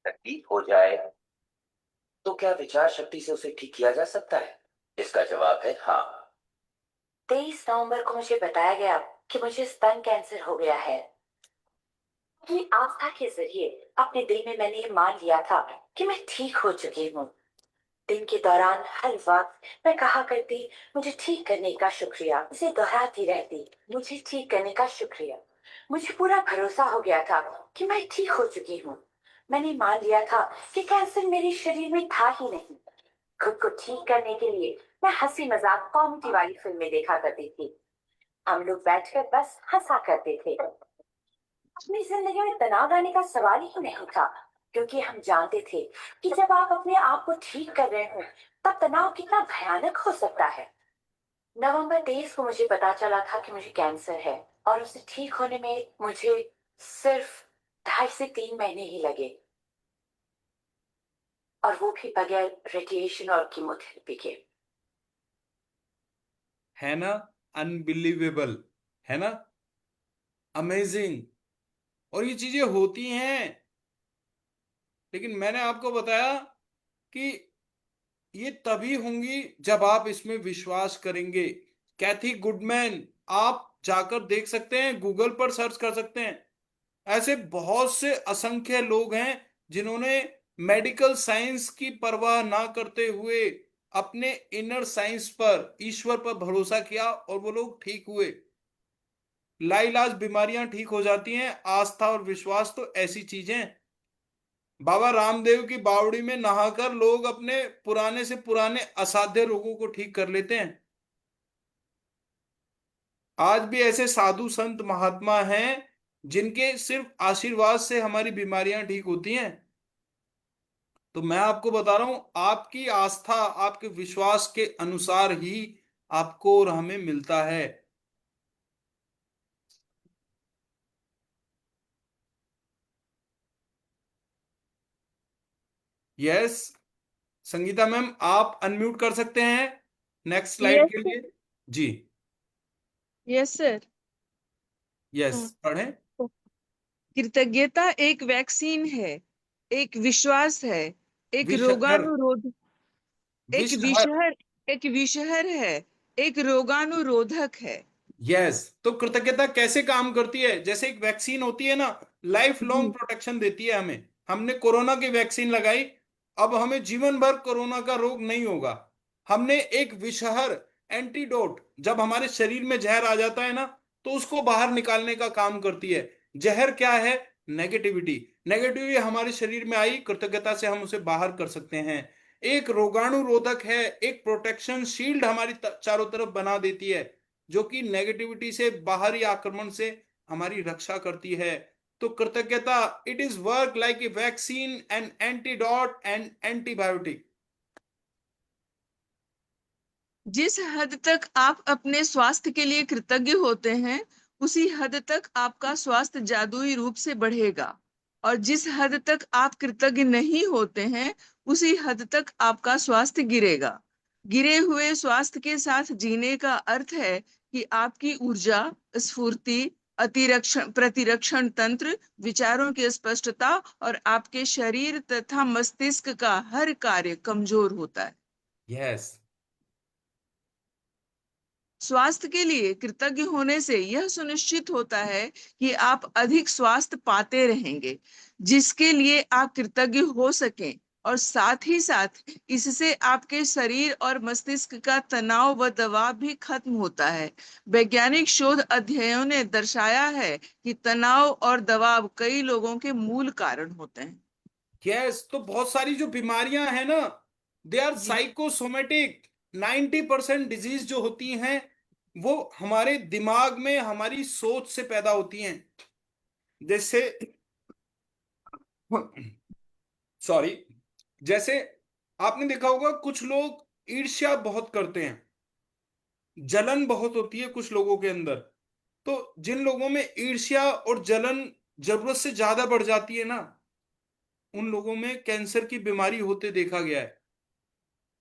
ठीक हो जाए तो क्या विचार शक्ति से उसे ठीक किया जा सकता है? इसका जवाब है हाँ। 23 नवंबर को मुझे बताया गया कि मुझे स्तन कैंसर हो गया है। अपनी आस्था के जरिए अपने दिल में मैंने ये मान लिया था कि मैं ठीक हो चुकी हूँ। दिन के दौरान हर वक्त मैं कहा करती, मुझे ठीक करने का शुक्रिया। इसे दोहराती रहती, मुझे ठीक करने का शुक्रिया। मुझे पूरा भरोसा हो गया था कि मैं ठीक हो चुकी हूँ। मैंने मान लिया था कि कैंसर मेरे शरीर में था ही नहीं। खुद को ठीक करने के लिए मैं हंसी मजाक कॉमेडी वाली फिल्में देखा करती थी। हम लोग बैठकर बस हंसा करते थे। अपनी जिंदगी में तनाव लाने का सवाल ही नहीं था, क्योंकि हम जानते थे कि जब आप अपने आप को ठीक कर रहे हो, तब तनाव कितना भयानक हो सकता है। नवंबर 23 को मुझे पता चला था कि मुझे कैंसर है और उसे ठीक होने में मुझे सिर्फ 2.5 से 3 महीने ही लगे, और वो भी बगैर रेडिएशन और कीमोथेरेपी के। है ना? अनबिलीवेबल, है ना? अमेजिंग। और ये चीजें होती हैं, लेकिन मैंने आपको बताया कि ये तभी होंगी जब आप इसमें विश्वास करेंगे। कैथी गुडमैन, आप जाकर देख सकते हैं, गूगल पर सर्च कर सकते हैं। ऐसे बहुत से असंख्य लोग हैं जिन्होंने मेडिकल साइंस की परवाह ना करते हुए अपने इनर साइंस पर, ईश्वर पर भरोसा किया और वो लोग ठीक हुए। लाइलाज बीमारियां ठीक हो जाती हैं। आस्था और विश्वास तो ऐसी चीजें। बाबा रामदेव की बावड़ी में नहाकर लोग अपने पुराने से पुराने असाध्य रोगों को ठीक कर लेते हैं। आज भी ऐसे साधु संत महात्मा हैं जिनके सिर्फ आशीर्वाद से हमारी बीमारियां ठीक होती हैं। तो मैं आपको बता रहा हूं, आपकी आस्था, आपके विश्वास के अनुसार ही आपको और हमें मिलता है। यस, संगीता मैम, आप अनम्यूट कर सकते हैं नेक्स्ट स्लाइड के यस लिए। जी, यस सर। यस, पढ़ें। कृतज्ञता एक वैक्सीन है, एक विश्वास है, एक विषहर, रोगानुरोध एक विषहर। विषहर एक विषहर है, एक रोगानुरोधक है। यस। तो कृतज्ञता कैसे काम करती है? जैसे एक वैक्सीन होती है ना, लाइफ लॉन्ग जी प्रोटेक्शन देती है हमें। हमने कोरोना की वैक्सीन लगाई, अब हमें जीवन भर कोरोना का रोग नहीं होगा। हमने एक विषहर एंटीडोट, जब हमारे शरीर में जहर आ जाता है ना, तो उसको बाहर निकालने का काम करती है। जहर क्या है? नेगेटिविटी। नेगेटिविटी हमारे शरीर में आई, कृतज्ञता से हम उसे बाहर कर सकते हैं। एक रोगाणुरोधक है, एक प्रोटेक्शन शील्ड हमारी चारों तरफ बना देती है, जो कि नेगेटिविटी से, बाहरी आक्रमण से हमारी रक्षा करती है। तो कृतज्ञता, it is work like a vaccine and antidote and antibiotic. जिस हद तक आप अपने स्वास्थ्य के लिए कृतज्ञ होते हैं, उसी हद तक आपका स्वास्थ्य जादुई रूप से बढ़ेगा। और जिस हद तक आप कृतज्ञ नहीं होते हैं, उसी हद तक आपका स्वास्थ्य गिरेगा। गिरे हुए स्वास्थ्य के साथ जीने का अर्थ है कि आपकी ऊर्जा, स्फूर्ति, प्रतिरक्षण तंत्र, विचारों की स्पष्टता और आपके शरीर तथा मस्तिष्क का हर कार्य कमजोर होता है। यस। स्वास्थ्य के लिए कृतज्ञ होने से यह सुनिश्चित होता है कि आप अधिक स्वास्थ्य पाते रहेंगे, जिसके लिए आप कृतज्ञ हो सकें, और साथ ही साथ इससे आपके शरीर और मस्तिष्क का तनाव व दबाव भी खत्म होता है। वैज्ञानिक शोध अध्ययनों ने दर्शाया है कि तनाव और दबाव कई लोगों के मूल कारण होते हैं। यस, तो बहुत सारी जो बीमारियां हैं ना, they R G. Psychosomatic. 90% disease जो होती हैं वो हमारे दिमाग में, हमारी सोच से पैदा होती हैं। जैसे सॉरी, जैसे आपने देखा होगा कुछ लोग ईर्ष्या बहुत करते हैं, जलन बहुत होती है कुछ लोगों के अंदर। तो जिन लोगों में ईर्ष्या और जलन जरूरत से ज्यादा बढ़ जाती है ना, उन लोगों में कैंसर की बीमारी होते देखा गया है।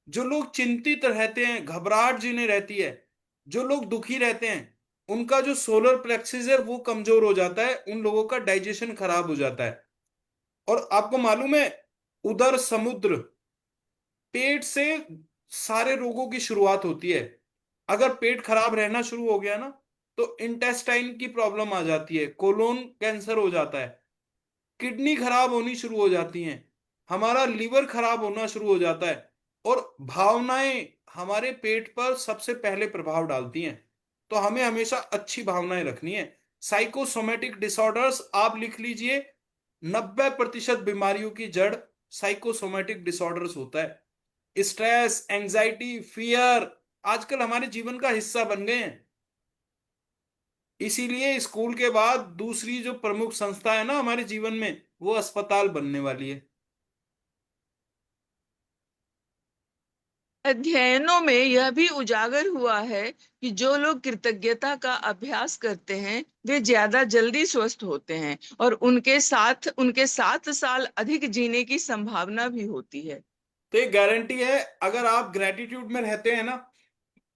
जो लोग चिंतित रहते हैं, घबराहट जिन्हें रहती है, जो लोग दुखी रहते हैं, उनका जो सोलर प्लेक्सिस है वो कमजोर हो जाता है, उन लोगों का डाइजेशन खराब हो जाता है। और आपको मालूम है, उदर समुद्र, पेट से सारे रोगों की शुरुआत होती है। अगर पेट खराब रहना शुरू हो गया ना, तो इंटेस्टाइन की प्रॉब्लम आ जाती है, कोलोन कैंसर हो जाता है, किडनी खराब होनी शुरू हो जाती हैं, हमारा लीवर खराब होना शुरू हो जाता है। और भावनाएं हमारे पेट पर सबसे पहले प्रभाव डालती हैं। तो हमें हमेशा अच्छी भावनाएं रखनी है। साइकोसोमेटिक डिसऑर्डर्स आप लिख लीजिए, 90% बीमारियों की जड़ साइकोसोमेटिक डिसऑर्डर्स होता है। स्ट्रेस, एंजाइटी, फियर आजकल हमारे जीवन का हिस्सा बन गए हैं। इसीलिए स्कूल के बाद दूसरी जो प्रमुख संस्था है ना हमारे जीवन में, वो अस्पताल बनने वाली है। अध्ययनों में यह भी उजागर हुआ है कि जो लोग कृतज्ञता का अभ्यास करते हैं, वे ज्यादा जल्दी स्वस्थ होते हैं और उनके 7 साल अधिक जीने की संभावना भी होती है। तो ये गारंटी है, अगर आप ग्रेटिट्यूड में रहते हैं ना,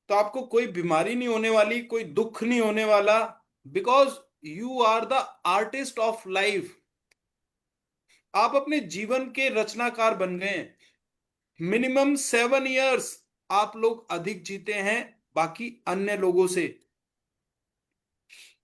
तो आपको कोई बीमारी नहीं होने वाली, कोई दुख नहीं होने वाला। Because you are the artist of life. आप अपने जीवन के रचनाकार बन गए हैं। मिनिमम 7 इयर्स आप लोग अधिक जीते हैं बाकी अन्य लोगों से।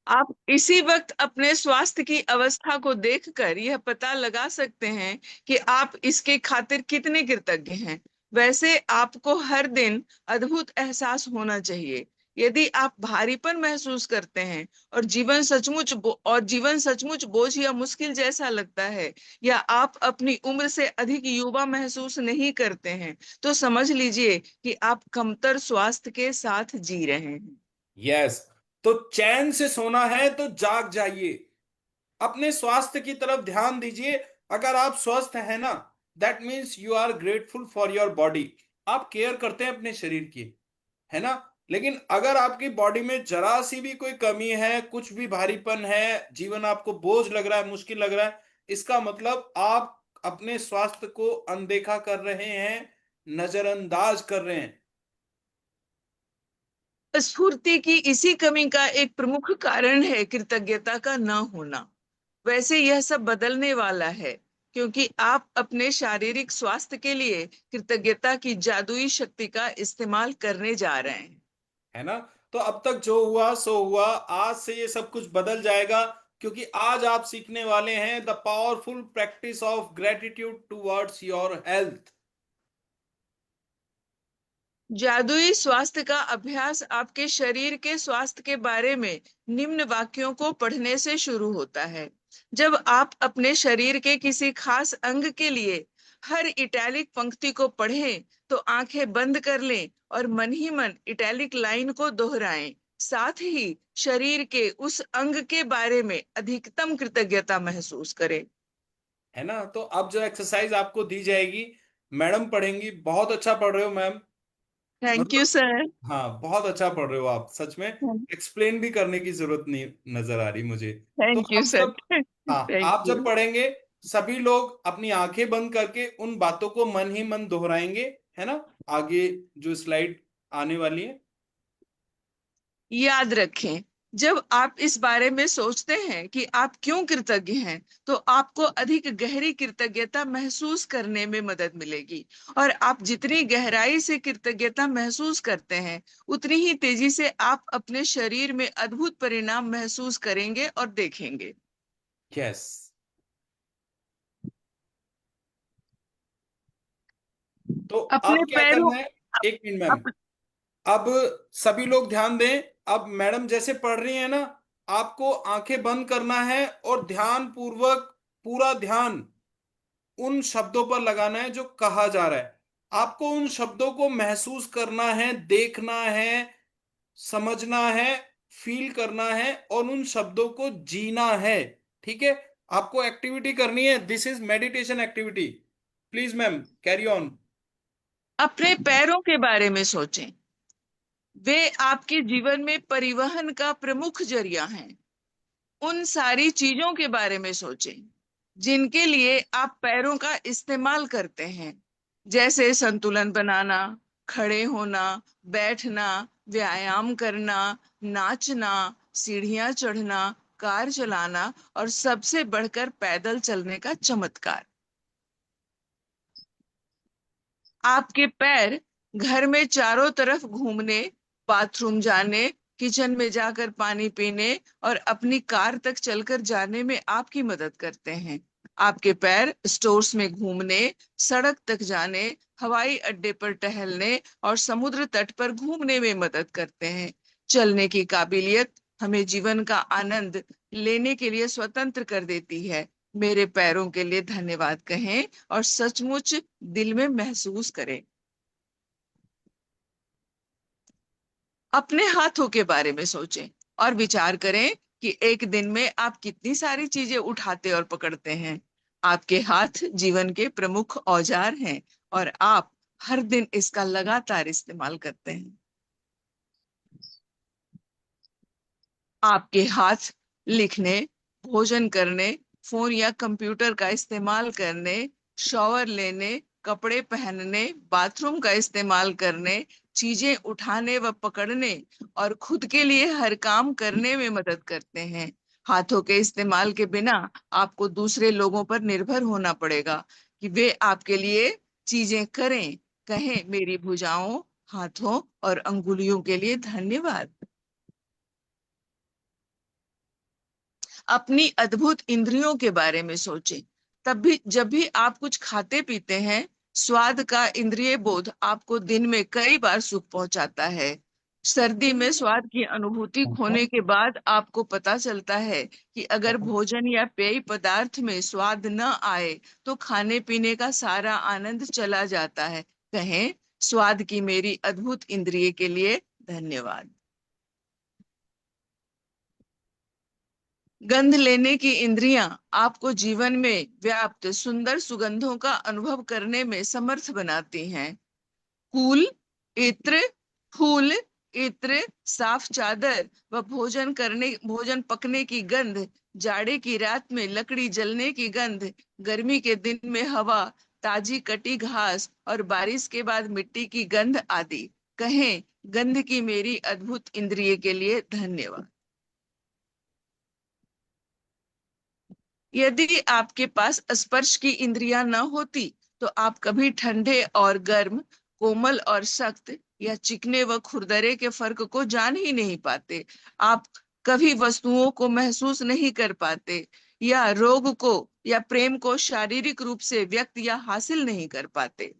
आप इसी वक्त अपने स्वास्थ्य की अवस्था को देखकर यह पता लगा सकते हैं कि आप इसके खातिर कितने कृतज्ञ हैं। वैसे आपको हर दिन अद्भुत एहसास होना चाहिए। यदि आप भारीपन महसूस करते हैं और जीवन सचमुच बोझ या मुश्किल जैसा लगता है, या आप अपनी उम्र से अधिक युवा महसूस नहीं करते हैं, तो समझ लीजिए कि आप कमतर स्वास्थ्य के साथ जी रहे हैं। यस। तो चैन से सोना है तो जाग जाइए, अपने स्वास्थ्य की तरफ ध्यान दीजिए। अगर आप स्वस्थ हैं ना, that means you are grateful for your body. आप केयर करते हैं अपने शरीर की, है ना। लेकिन अगर आपकी बॉडी में जरा सी भी कोई कमी है, कुछ भी भारीपन है, जीवन आपको बोझ लग रहा है, मुश्किल लग रहा है, इसका मतलब आप अपने स्वास्थ्य को अनदेखा कर रहे हैं, नजरअंदाज कर रहे हैं। स्फूर्ति की इसी कमी का एक प्रमुख कारण है कृतज्ञता का न होना। वैसे यह सब बदलने वाला है, क्योंकि आप अपने शारीरिक स्वास्थ्य के लिए कृतज्ञता की जादुई शक्ति का इस्तेमाल करने जा रहे हैं। है ना। तो अब तक जो हुआ सो हुआ, आज से ये सब कुछ बदल जाएगा, क्योंकि आज आप सीखने वाले हैं the powerful practice of gratitude towards your health. जादुई स्वास्थ्य का अभ्यास आपके शरीर के स्वास्थ्य के बारे में निम्न वाक्यों को पढ़ने से शुरू होता है। जब आप अपने शरीर के किसी खास अंग के लिए हर इटैलिक पंक्ति को पढ़ें, तो आंखें बंद कर लें और मन ही मन इटैलिक लाइन को दोहराएं। साथ ही शरीर के उस अंग के बारे में अधिकतम कृतज्ञता महसूस करें। है ना। तो अब जो एक्सरसाइज आपको दी जाएगी, मैडम पढ़ेंगी। बहुत अच्छा पढ़ रहे हो मैम, थैंक यू मतलब सर। हाँ बहुत अच्छा पढ़ रहे हो आप सच में। एक्सप्लेन भी करने की जरूरत नहीं नजर आ रही मुझे। तो थैंक यू अब सर। सब, हाँ थैंक आप जब यू। पढ़ेंगे सभी लोग अपनी आंखें बंद करके उन बातों को मन ही मन दोहराएंगे, है ना। आगे जो स्लाइड आने वाली है। याद रखें, जब आप इस बारे में सोचते हैं कि आप क्यों कृतज्ञ हैं, तो आपको अधिक गहरी कृतज्ञता महसूस करने में मदद मिलेगी। और आप जितनी गहराई से कृतज्ञता महसूस करते हैं, उतनी ही तेजी से आप अपने शरीर में अद्भुत परिणाम महसूस करेंगे और देखेंगे। यस। तो अपने अब क्या पैरों करना है, एक मिनट मैम। अप, अब सभी लोग ध्यान दें। अब मैडम जैसे पढ़ रही है ना, आपको आंखें बंद करना है और ध्यान पूर्वक पूरा ध्यान उन शब्दों पर लगाना है जो कहा जा रहा है। आपको उन शब्दों को महसूस करना है, देखना है, समझना है, फील करना है और उन शब्दों को जीना है। ठीक है। आपको एक्टिविटी करनी है, this is meditation activity. Please ma'am carry on. अपने पैरों के बारे में सोचें। वे आपके जीवन में परिवहन का प्रमुख जरिया हैं। उन सारी चीजों के बारे में सोचें जिनके लिए आप पैरों का इस्तेमाल करते हैं, जैसे संतुलन बनाना, खड़े होना, बैठना, व्यायाम करना, नाचना, सीढ़ियां चढ़ना, कार चलाना और सबसे बढ़कर पैदल चलने का चमत्कार। आपके पैर घर में चारों तरफ घूमने, बाथरूम जाने, किचन में जाकर पानी पीने और अपनी कार तक चलकर जाने में आपकी मदद करते हैं। आपके पैर स्टोर्स में घूमने, सड़क तक जाने, हवाई अड्डे पर टहलने और समुद्र तट पर घूमने में मदद करते हैं। चलने की काबिलियत हमें जीवन का आनंद लेने के लिए स्वतंत्र कर देती है। मेरे पैरों के लिए धन्यवाद कहें और सचमुच दिल में महसूस करें। अपने हाथों के बारे में सोचें और विचार करें कि एक दिन में आप कितनी सारी चीजें उठाते और पकड़ते हैं। आपके हाथ जीवन के प्रमुख औजार हैं और आप हर दिन इसका लगातार इस्तेमाल करते हैं। आपके हाथ लिखने, भोजन करने, फोन या कंप्यूटर का इस्तेमाल करने, शॉवर लेने, कपड़े पहनने, बाथरूम का इस्तेमाल करने, चीजें उठाने व पकड़ने और खुद के लिए हर काम करने में मदद करते हैं। हाथों के इस्तेमाल के बिना आपको दूसरे लोगों पर निर्भर होना पड़ेगा कि वे आपके लिए चीजें करें। कहें, मेरी भुजाओं, हाथों और अंगुलियों के लिए धन्यवाद। अपनी अद्भुत इंद्रियों के बारे में सोचें। तब भी जब भी आप कुछ खाते पीते हैं, स्वाद का इंद्रिय बोध आपको दिन में कई बार सुख पहुंचाता है। सर्दी में स्वाद की अनुभूति खोने के बाद आपको पता चलता है कि अगर भोजन या पेय पदार्थ में स्वाद न आए तो खाने पीने का सारा आनंद चला जाता है। कहें, स्वाद की मेरी अद्भुत इंद्रिय के लिए धन्यवाद। गंध लेने की इंद्रियां आपको जीवन में व्याप्त सुंदर सुगंधों का अनुभव करने में समर्थ बनाती हैं। फूल, इत्र, फूल, इत्र, साफ चादर व भोजन पकने की गंध, जाड़े की रात में लकड़ी जलने की गंध, गर्मी के दिन में हवा, ताजी कटी घास और बारिश के बाद मिट्टी की गंध आदि। कहें, गंध की मेरी अद्भुत इंद्रिय के लिए धन्यवाद। यदि आपके पास स्पर्श की इंद्रियां न होती तो आप कभी ठंडे और गर्म, कोमल और सख्त या चिकने व खुरदरे के फर्क को जान ही नहीं पाते। आप कभी वस्तुओं को महसूस नहीं कर पाते या रोग को या प्रेम को शारीरिक रूप से व्यक्त या हासिल नहीं कर पाते।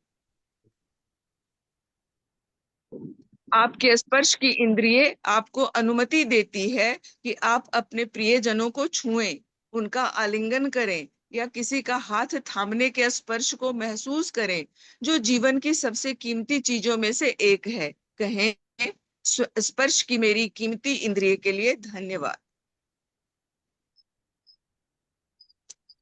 आपके स्पर्श की इंद्रिय आपको अनुमति देती है कि आप अपने प्रियजनों को छुएं, उनका आलिंगन करें या किसी का हाथ थामने के स्पर्श को महसूस करें, जो जीवन की सबसे कीमती चीजों में से एक है। कहें, स्पर्श की मेरी कीमती इंद्रिय के लिए धन्यवाद।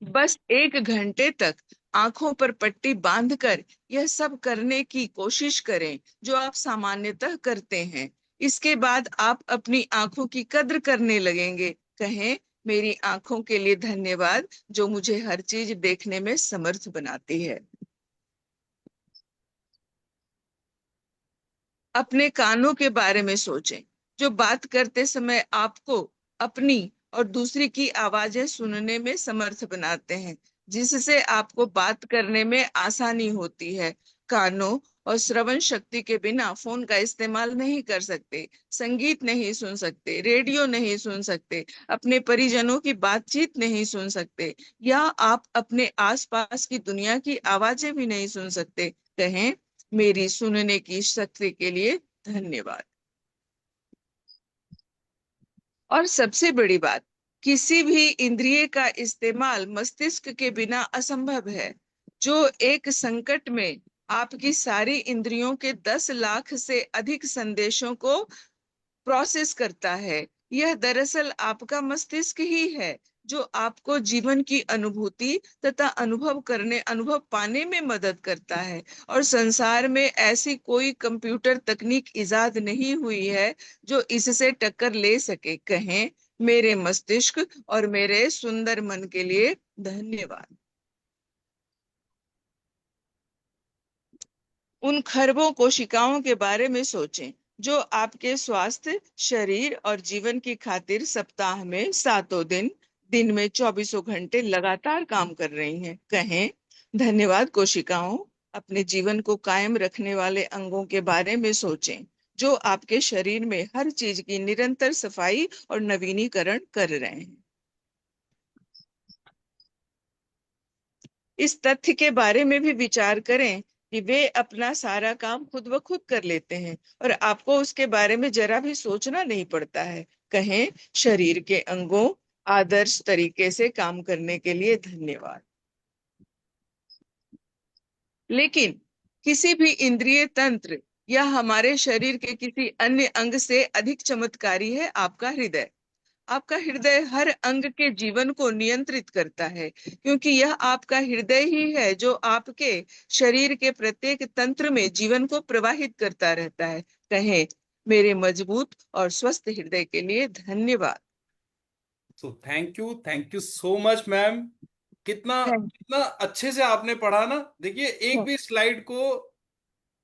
बस 1 घंटे तक आंखों पर पट्टी बांधकर यह सब करने की कोशिश करें जो आप सामान्यतः करते हैं। इसके बाद आप अपनी आंखों की कद्र करने लगेंगे। कहें, मेरी आंखों के लिए धन्यवाद जो मुझे हर चीज देखने में समर्थ बनाती है। अपने कानों के बारे में सोचें, जो बात करते समय आपको अपनी और दूसरी की आवाजें सुनने में समर्थ बनाते हैं, जिससे आपको बात करने में आसानी होती है। कानों और श्रवण शक्ति के बिना फोन का इस्तेमाल नहीं कर सकते, संगीत नहीं सुन सकते, रेडियो नहीं सुन सकते, अपने परिजनों की बातचीत नहीं सुन सकते, या आप अपने आसपास की दुनिया की आवाजें भी नहीं सुन सकते। कहें, मेरी सुनने की शक्ति के लिए धन्यवाद। और सबसे बड़ी बात, किसी भी इंद्रिय का इस्तेमाल मस्तिष्क के बिना असंभव है, जो एक संकट में आपकी सारी इंद्रियों के 10 लाख से अधिक संदेशों को प्रोसेस करता है। यह दरअसल आपका मस्तिष्क ही है जो आपको जीवन की अनुभूति तथा अनुभव पाने में मदद करता है। और संसार में ऐसी कोई कंप्यूटर तकनीक इजाद नहीं हुई है जो इससे टक्कर ले सके। कहें, मेरे मस्तिष्क और मेरे सुंदर मन के लिए धन्यवाद। उन खरबों कोशिकाओं के बारे में सोचें जो आपके स्वास्थ्य, शरीर और जीवन की खातिर सप्ताह में 7 दिन, दिन में 24 घंटे लगातार काम कर रही हैं। कहें, धन्यवाद कोशिकाओं। अपने जीवन को कायम रखने वाले अंगों के बारे में सोचें जो आपके शरीर में हर चीज की निरंतर सफाई और नवीनीकरण कर रहे हैं। इस तथ्य के बारे में भी विचार करें कि वे अपना सारा काम खुद ब खुद कर लेते हैं और आपको उसके बारे में जरा भी सोचना नहीं पड़ता है। कहें, शरीर के अंगों आदर्श तरीके से काम करने के लिए धन्यवाद। लेकिन किसी भी इंद्रिय तंत्र या हमारे शरीर के किसी अन्य अंग से अधिक चमत्कारी है आपका हृदय। आपका हृदय हर अंग के जीवन को नियंत्रित करता है, क्योंकि यह आपका हृदय ही है जो आपके शरीर के प्रत्येक तंत्र में जीवन को प्रवाहित करता रहता है। कहें, मेरे मजबूत और स्वस्थ हृदय के लिए धन्यवाद। सो thank you so much ma'am. कितना थैंक कितना अच्छे से आपने पढ़ा ना। देखिए, एक भी स्लाइड को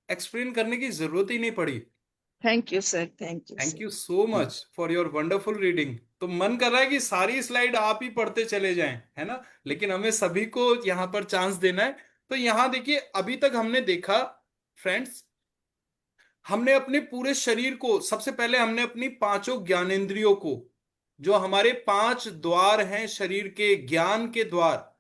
एक्सप्लेन करने की जरूरत ही नहीं पड़ी। You sir, thank you thank sir. You so much for your wonderful reading. तो मन कर रहा है कि सारी स्लाइड आप ही पढ़ते चले जाएं, है ना, लेकिन हमें सभी को यहाँ पर चांस देना है। तो यहाँ देखिए, अभी तक हमने देखा फ्रेंड्स, हमने अपने पूरे शरीर को, सबसे पहले हमने अपनी 5 ज्ञानेंद्रियों को, जो हमारे 5 द्वार हैं शरीर के, ज्ञान के द्वार,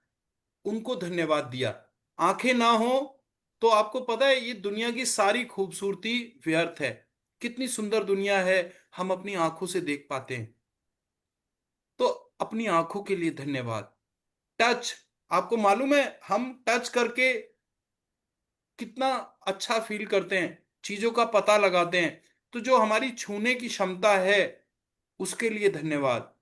उनको धन्यवाद दिया। आंखें ना हो तो आपको पता है ये दुनिया की सारी खूबसूरती व्यर्थ है। कितनी सुंदर दुनिया है, हम अपनी आंखों से देख पाते हैं। तो अपनी आंखों के लिए धन्यवाद। टच, आपको मालूम है हम टच करके कितना अच्छा फील करते हैं, चीजों का पता लगाते हैं। तो जो हमारी छूने की क्षमता है उसके लिए धन्यवाद।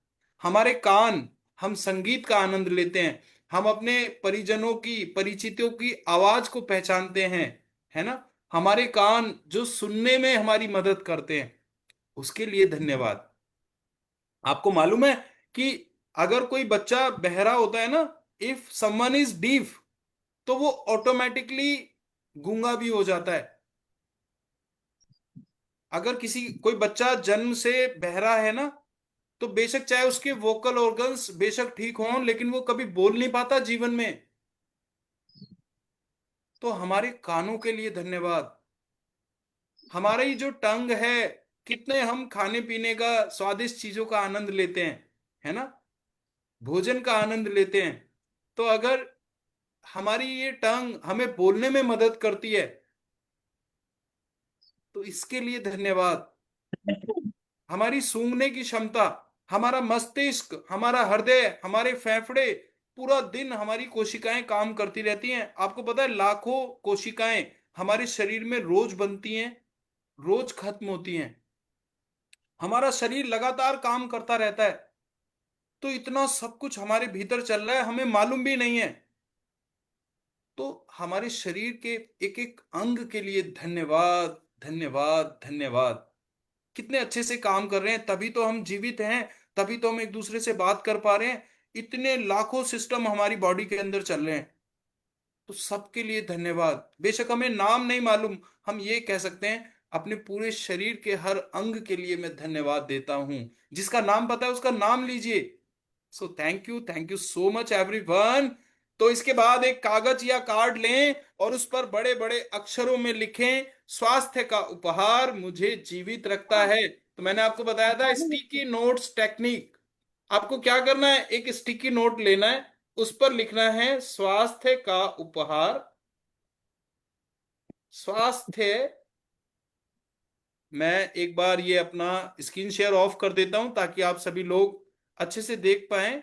हमारे कान, हम संगीत का आनंद लेते हैं, हम अपने परिजनों की, परिचितों की आवाज को पहचानते हैं, है ना। हमारे कान जो सुनने में हमारी मदद करते हैं, उसके लिए धन्यवाद। आपको मालूम है कि अगर कोई बच्चा बहरा होता है ना, इफ समवन इज डीफ, तो वो ऑटोमेटिकली गूंगा भी हो जाता है। अगर कोई बच्चा जन्म से बहरा है ना, तो बेशक चाहे उसके वोकल ऑर्गन्स बेशक ठीक हों, लेकिन वो कभी बोल नहीं पाता जीवन में। तो हमारे कानों के लिए धन्यवाद। हमारी जो टंग है, कितने हम खाने पीने का, स्वादिष्ट चीजों का आनंद लेते हैं, है ना, भोजन का आनंद लेते हैं। तो अगर हमारी ये टंग हमें बोलने में मदद करती है, तो इसके लिए धन्यवाद। हमारी सूंघने की क्षमता, हमारा मस्तिष्क, हमारा हृदय, हमारे फेफड़े, पूरा दिन हमारी कोशिकाएं काम करती रहती हैं। आपको पता है लाखों कोशिकाएं हमारे शरीर में रोज बनती हैं, रोज खत्म होती हैं। हमारा शरीर लगातार काम करता रहता है, तो इतना सब कुछ हमारे भीतर चल रहा है, हमें मालूम भी नहीं है। तो हमारे शरीर के एक एक अंग के लिए धन्यवाद, धन्यवाद, धन्यवाद। कितने अच्छे से काम कर रहे हैं, तभी तो हम जीवित हैं, तभी तो हम एक दूसरे से बात कर पा रहे हैं। इतने लाखों सिस्टम हमारी बॉडी के अंदर चल रहे हैं, तो सबके लिए धन्यवाद। बेशक हमें नाम नहीं मालूम, हम ये कह सकते हैं अपने पूरे शरीर के हर अंग के लिए मैं धन्यवाद देता हूं। जिसका नाम पता है उसका नाम लीजिए। सो thank you so much everyone. तो इसके बाद एक कागज या कार्ड लें और उस पर बड़े बड़े अक्षरों में लिखें, स्वास्थ्य का उपहार मुझे जीवित रखता है। तो मैंने आपको बताया था स्टिकी नोट्स टेक्निक। आपको क्या करना है, एक स्टिकी नोट लेना है, उस पर लिखना है स्वास्थ्य का उपहार। स्वास्थ्य, मैं एक बार ये अपना स्क्रीन शेयर ऑफ कर देता हूं ताकि आप सभी लोग अच्छे से देख पाएं।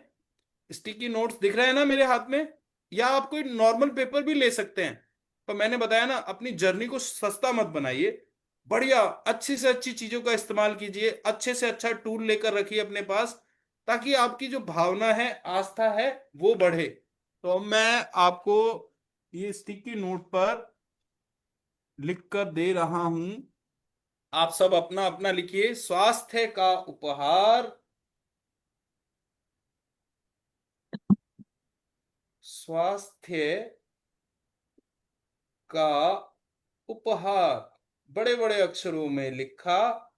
स्टिकी नोट्स दिख रहे हैं ना मेरे हाथ में, या आप कोई नॉर्मल पेपर भी ले सकते हैं। पर मैंने बताया ना, अपनी जर्नी को सस्ता मत बनाइए, बढ़िया अच्छी से अच्छी चीजों का इस्तेमाल कीजिए, अच्छे से अच्छा टूल लेकर रखिए अपने पास, ताकि आपकी जो भावना है, आस्था है, वो बढ़े। तो अब मैं आपको ये स्टिकी नोट पर लिख कर दे रहा हूं, आप सब अपना अपना लिखिए। स्वास्थ्य का उपहार, स्वास्थ्य का उपहार, बड़े बड़े अक्षरों में लिखा,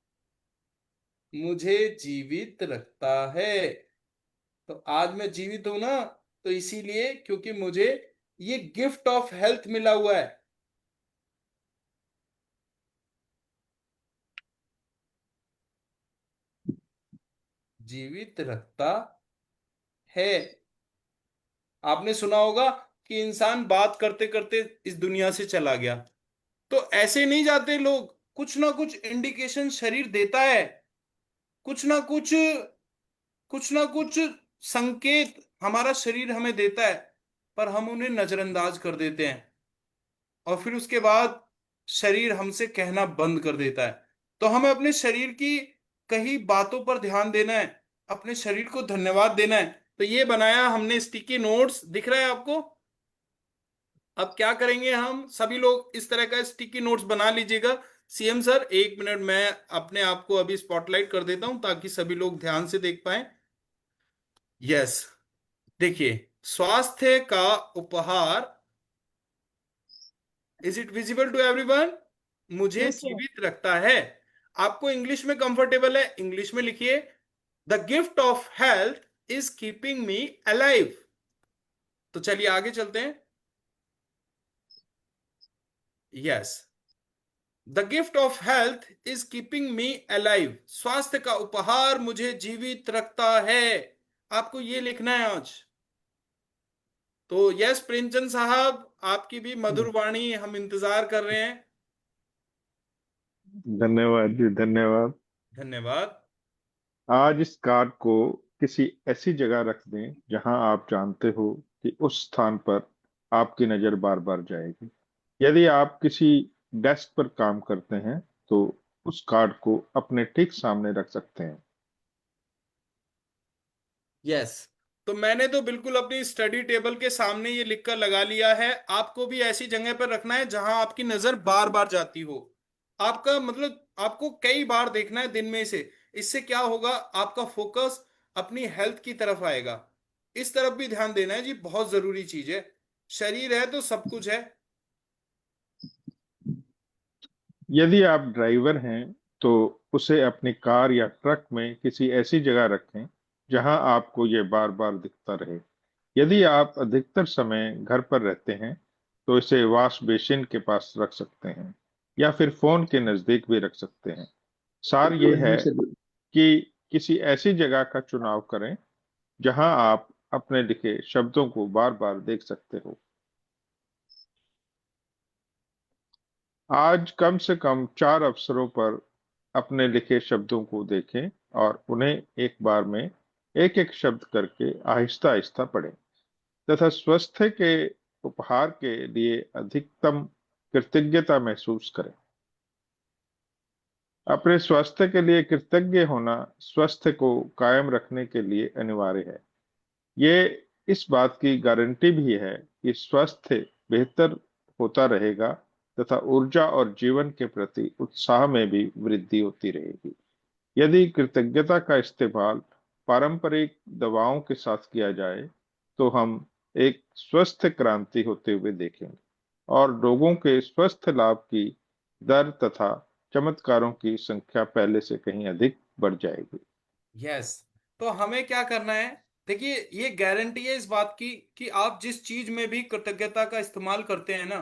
मुझे जीवित रखता है। तो आज मैं जीवित हूं ना, तो इसीलिए क्योंकि मुझे ये गिफ्ट ऑफ हेल्थ मिला हुआ है। जीवित रखता है। आपने सुना होगा कि इंसान बात करते करते इस दुनिया से चला गया, तो ऐसे नहीं जाते लोग, कुछ ना कुछ इंडिकेशन शरीर देता है, कुछ ना कुछ, कुछ ना कुछ संकेत हमारा शरीर हमें देता है, पर हम उन्हें नजरअंदाज कर देते हैं, और फिर उसके बाद शरीर हमसे कहना बंद कर देता है। तो हमें अपने शरीर की कई बातों पर ध्यान देना है, अपने शरीर को धन्यवाद देना है। तो ये बनाया हमने स्टिकी नोट्स, दिख रहा है आपको। अब क्या करेंगे, हम सभी लोग इस तरह का स्टिकी नोट्स बना लीजिएगा। सीएम सर, एक मिनट, मैं अपने आप को अभी स्पॉटलाइट कर देता हूं ताकि सभी लोग ध्यान से देख पाए। यस, देखिए, स्वास्थ्य का उपहार, is it visible to everyone, मुझे यस सर। जीवित रखता है। आपको इंग्लिश में कंफर्टेबल है, इंग्लिश में लिखिए, the gift of health is keeping me alive. तो चलिए आगे चलते हैं। Yes, the gift of health is keeping me alive, स्वास्थ्य का उपहार मुझे जीवित रखता है। आपको ये लिखना है आज। तो यस प्रेमचंद साहब, आपकी भी मधुर वाणी हम इंतजार कर रहे हैं। धन्यवाद जी, धन्यवाद। धन्यवाद। आज इस कार्ड को किसी ऐसी जगह रख दें जहां आप जानते हो कि उस स्थान पर आपकी नजर बार बार जाएगी। यदि आप किसी डेस्क पर काम करते हैं तो उस कार्ड को अपने ठीक सामने रख सकते हैं। यस, तो मैंने तो बिल्कुल अपनी स्टडी टेबल के सामने ये लिखकर लगा लिया है। आपको भी ऐसी जगह पर रखना है जहां आपकी नजर बार बार जाती हो। आपका मतलब आपको कई बार देखना है दिन में से। इससे क्या होगा, आपका फोकस अपनी हेल्थ की तरफ आएगा। इस तरफ भी ध्यान देना है जी, बहुत जरूरी चीज है। शरीर है तो सब कुछ है। यदि आप ड्राइवर हैं तो उसे अपनी कार या ट्रक में किसी ऐसी जगह रखें जहां आपको ये बार बार दिखता रहे। यदि आप अधिकतर समय घर पर रहते हैं तो इसे वॉश बेसिन के पास रख सकते हैं या फिर फोन के नजदीक भी रख सकते हैं। सार ये है कि किसी ऐसी जगह का चुनाव करें जहां आप अपने लिखे शब्दों को बार बार देख सकते हो। आज कम से कम 4 अवसरों पर अपने लिखे शब्दों को देखें और उन्हें एक बार में एक एक शब्द करके आहिस्ता आहिस्ता पढ़ें तथा स्वास्थ्य के उपहार के लिए अधिकतम कृतज्ञता महसूस करें। अपने स्वास्थ्य के लिए कृतज्ञ होना स्वास्थ्य को कायम रखने के लिए अनिवार्य है। ये इस बात की गारंटी भी है कि स्वास्थ्य बेहतर होता रहेगा तथा ऊर्जा और जीवन के प्रति उत्साह में भी वृद्धि होती रहेगी। यदि कृतज्ञता का इस्तेमाल पारंपरिक दवाओं के साथ किया जाए तो हम एक स्वस्थ क्रांति होते हुए देखेंगे और लोगों के स्वस्थ लाभ की दर तथा चमत्कारों की संख्या पहले से कहीं अधिक बढ़ जाएगी। यस, तो हमें क्या करना है? देखिए, ये गारंटी है इस बात की कि आप जिस चीज में भी कृतज्ञता का इस्तेमाल करते हैं ना,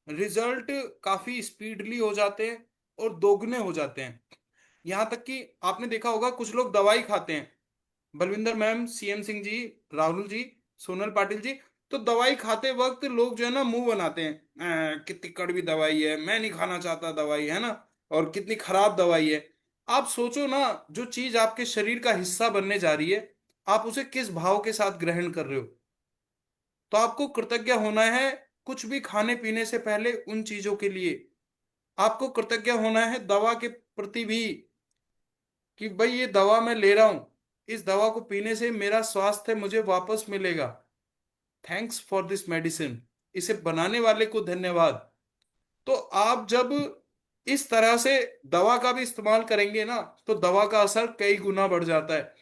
रिजल्ट काफी स्पीडली हो जाते हैं और दोगुने हो जाते हैं। यहाँ तक कि आपने देखा होगा कुछ लोग दवाई खाते हैं, बलविंदर मैम, सीएम सिंह जी, राहुल जी, सोनल पाटिल जी, तो दवाई खाते वक्त लोग जो है ना मुंह बनाते हैं, कितनी कड़वी दवाई है, मैं नहीं खाना चाहता दवाई, है ना, और कितनी खराब दवाई है। आप सोचो ना, जो चीज आपके शरीर का हिस्सा बनने जा रही है, आप उसे किस भाव के साथ ग्रहण कर रहे हो। तो आपको कृतज्ञ होना है कुछ भी खाने पीने से पहले उन चीजों के लिए। आपको कृतज्ञ होना है दवा के प्रति भी, कि भाई ये दवा मैं ले रहा हूं, इस दवा को पीने से मेरा स्वास्थ्य मुझे वापस मिलेगा, थैंक्स फॉर दिस मेडिसिन, इसे बनाने वाले को धन्यवाद। तो आप जब इस तरह से दवा का भी इस्तेमाल करेंगे ना, तो दवा का असर कई गुना बढ़ जाता है।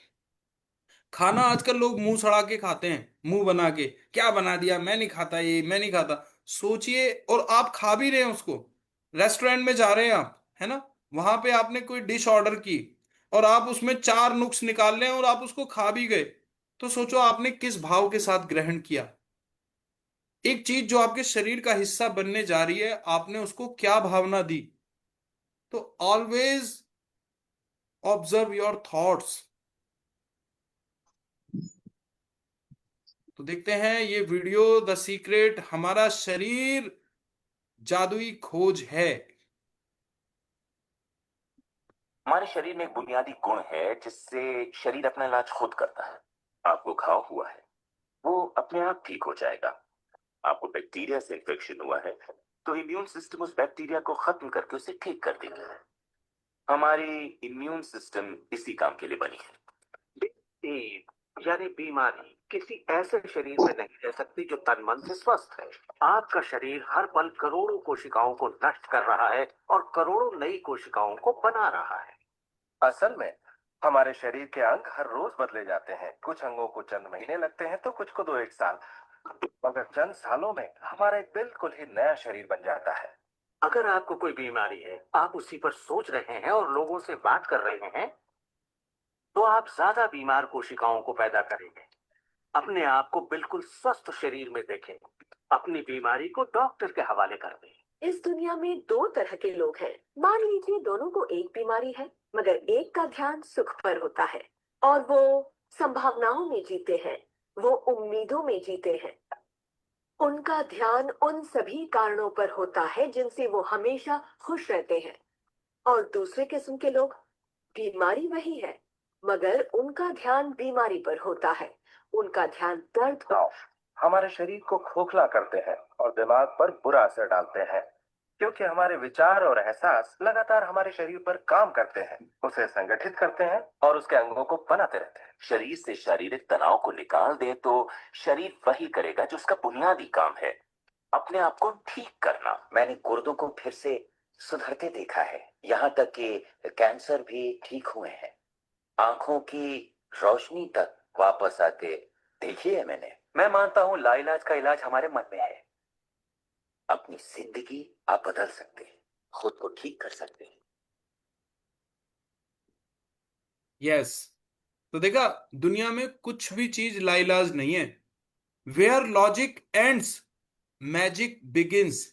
खाना आजकल लोग मुंह सड़ा के खाते हैं, मुंह बना के, क्या बना दिया, मैं नहीं खाता, ये मैं नहीं खाता। सोचिए, और आप खा भी रहे हैं उसको, रेस्टोरेंट में जा रहे हैं आप, है ना, वहां पे आपने कोई डिश ऑर्डर की और आप उसमें 4 नुक्स निकाल रहे हैं और आप उसको खा भी गए, तो सोचो आपने किस भाव के साथ ग्रहण किया। एक चीज जो आपके शरीर का हिस्सा बनने जा रही है, आपने उसको क्या भावना दी। तो ऑलवेज ऑब्जर्व योर थॉट्स। तो देखते हैं ये वीडियो, द सीक्रेट, हमारा शरीर जादुई खोज है। हमारे शरीर में एक बुनियादी गुण है जिससे शरीर अपना इलाज खुद करता है। आपको घाव हुआ है, वो अपने आप ठीक हो जाएगा। आपको बैक्टीरिया से इन्फेक्शन हुआ है, तो इम्यून सिस्टम उस बैक्टीरिया को खत्म करके उसे ठीक कर देगा। हमारी इम्यून सिस्टम इसी काम के लिए बनी है। यानी बीमारी किसी ऐसे शरीर में नहीं रह सकती जो तन मन से स्वस्थ है। आपका शरीर हर पल करोड़ों कोशिकाओं को नष्ट कर रहा है और करोड़ों नई कोशिकाओं को बना रहा है। असल में हमारे शरीर के अंग हर रोज बदले जाते हैं। कुछ अंगों को चंद महीने लगते हैं तो कुछ को 2-1 साल, मगर चंद सालों में हमारा एक बिल्कुल ही नया शरीर बन जाता है। अगर आपको कोई बीमारी है, आप उसी पर सोच रहे हैं और लोगों से बात कर रहे हैं, तो आप ज्यादा बीमार कोशिकाओं को पैदा करेंगे। अपने आप को बिल्कुल स्वस्थ शरीर में देखें। अपनी बीमारी को डॉक्टर के हवाले कर दें। इस दुनिया में 2 तरह के लोग हैं। मान लीजिए दोनों को एक बीमारी है, मगर एक का ध्यान सुख पर होता है और वो संभावनाओं में जीते हैं, वो उम्मीदों में जीते हैं। उनका ध्यान उन सभी कारणों पर होता है जिनसे वो हमेशा खुश रहते हैं। और दूसरे किस्म के लोग, बीमारी वही है, मगर उनका ध्यान बीमारी पर होता है। उनका ध्यान दर्द पर। हमारे शरीर को खोखला करते हैं और दिमाग पर बुरा असर डालते हैं, क्योंकि हमारे विचार और एहसास लगातार हमारे शरीर पर काम करते हैं, उसे संगठित करते हैं और उसके अंगों को बनाते रहते हैं। शरीर से शारीरिक तनाव को निकाल दे तो शरीर वही करेगा जो उसका बुनियादी काम है, अपने आप को ठीक करना। मैंने गुर्दों को फिर से सुधरते देखा है, यहाँ तक कि कैंसर भी ठीक हुए हैं। आंखों की रोशनी तक वापस आते देखी है मैंने। मैं मानता हूँ लाइलाज का इलाज हमारे मन में है। अपनी जिंदगी आप बदल सकते हैं, खुद को ठीक कर सकते हैं। यस, तो देखा, दुनिया में कुछ भी चीज लाइलाज नहीं है। Where logic ends magic begins.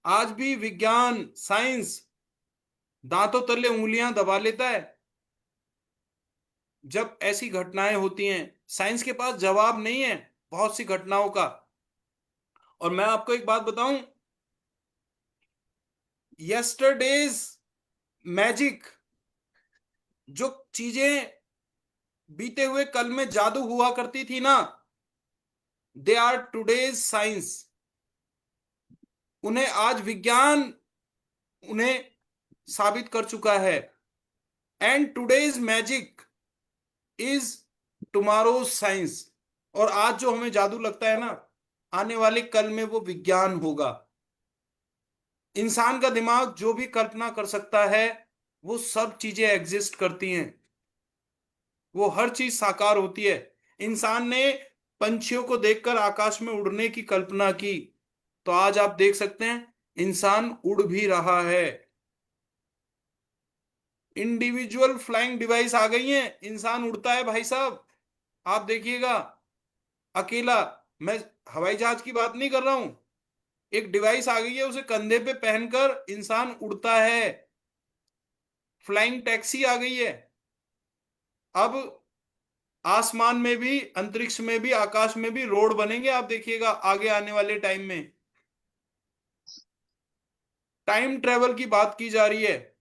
आज भी विज्ञान, साइंस दांतों तले उंगलियां दबा लेता है जब ऐसी घटनाएं होती हैं। साइंस के पास जवाब नहीं है बहुत सी घटनाओं का। और मैं आपको एक बात बताऊं, यस्टरडेज मैजिक, जो चीजें बीते हुए कल में जादू हुआ करती थी ना, दे आर टुडेज साइंस। उन्हें आज विज्ञान उन्हें साबित कर चुका है। And today's magic is tomorrow's science. और आज जो हमें जादू लगता है ना, आने वाले कल में वो विज्ञान होगा। इंसान का दिमाग जो भी कल्पना कर सकता है वो सब चीजें एग्जिस्ट करती हैं, वो हर चीज साकार होती है। इंसान ने पंछियों को देखकर आकाश में उड़ने की कल्पना की, तो आज आप देख सकते हैं इंसान उड़ भी रहा है। इंडिविजुअल फ्लाइंग डिवाइस आ गई हैं, इंसान उड़ता है भाई साहब। आप देखिएगा, अकेला, मैं हवाई जहाज की बात नहीं कर रहा हूं, एक डिवाइस आ गई है, उसे कंधे पे पहनकर इंसान उड़ता है। फ्लाइंग टैक्सी आ गई है। अब आसमान में भी, अंतरिक्ष में भी, आकाश में भी रोड बनेंगे, आप देखिएगा आगे आने वाले टाइम में। टाइम ट्रेवल की बात की जा रही है,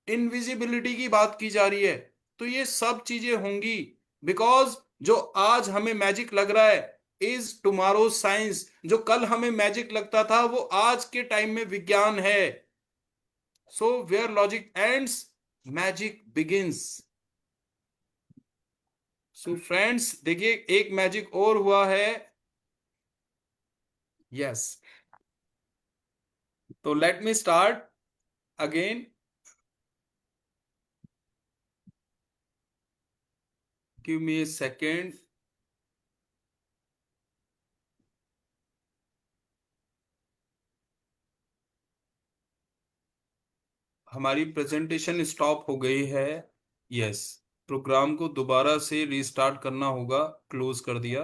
इनविजिबिलिटी की बात की जा रही है। तो ये सब चीजें होंगी, बिकॉज जो आज हमें मैजिक लग रहा है इज टुमारो साइंस। जो कल हमें मैजिक लगता था वो आज के टाइम में विज्ञान है। So where logic ends magic begins. So friends देखिए, एक मैजिक और हुआ है। यस, तो let me start again. Give me a second. हमारी प्रेजेंटेशन स्टॉप हो गई है। यस, प्रोग्राम को दोबारा से रीस्टार्ट करना होगा। क्लोज कर दिया।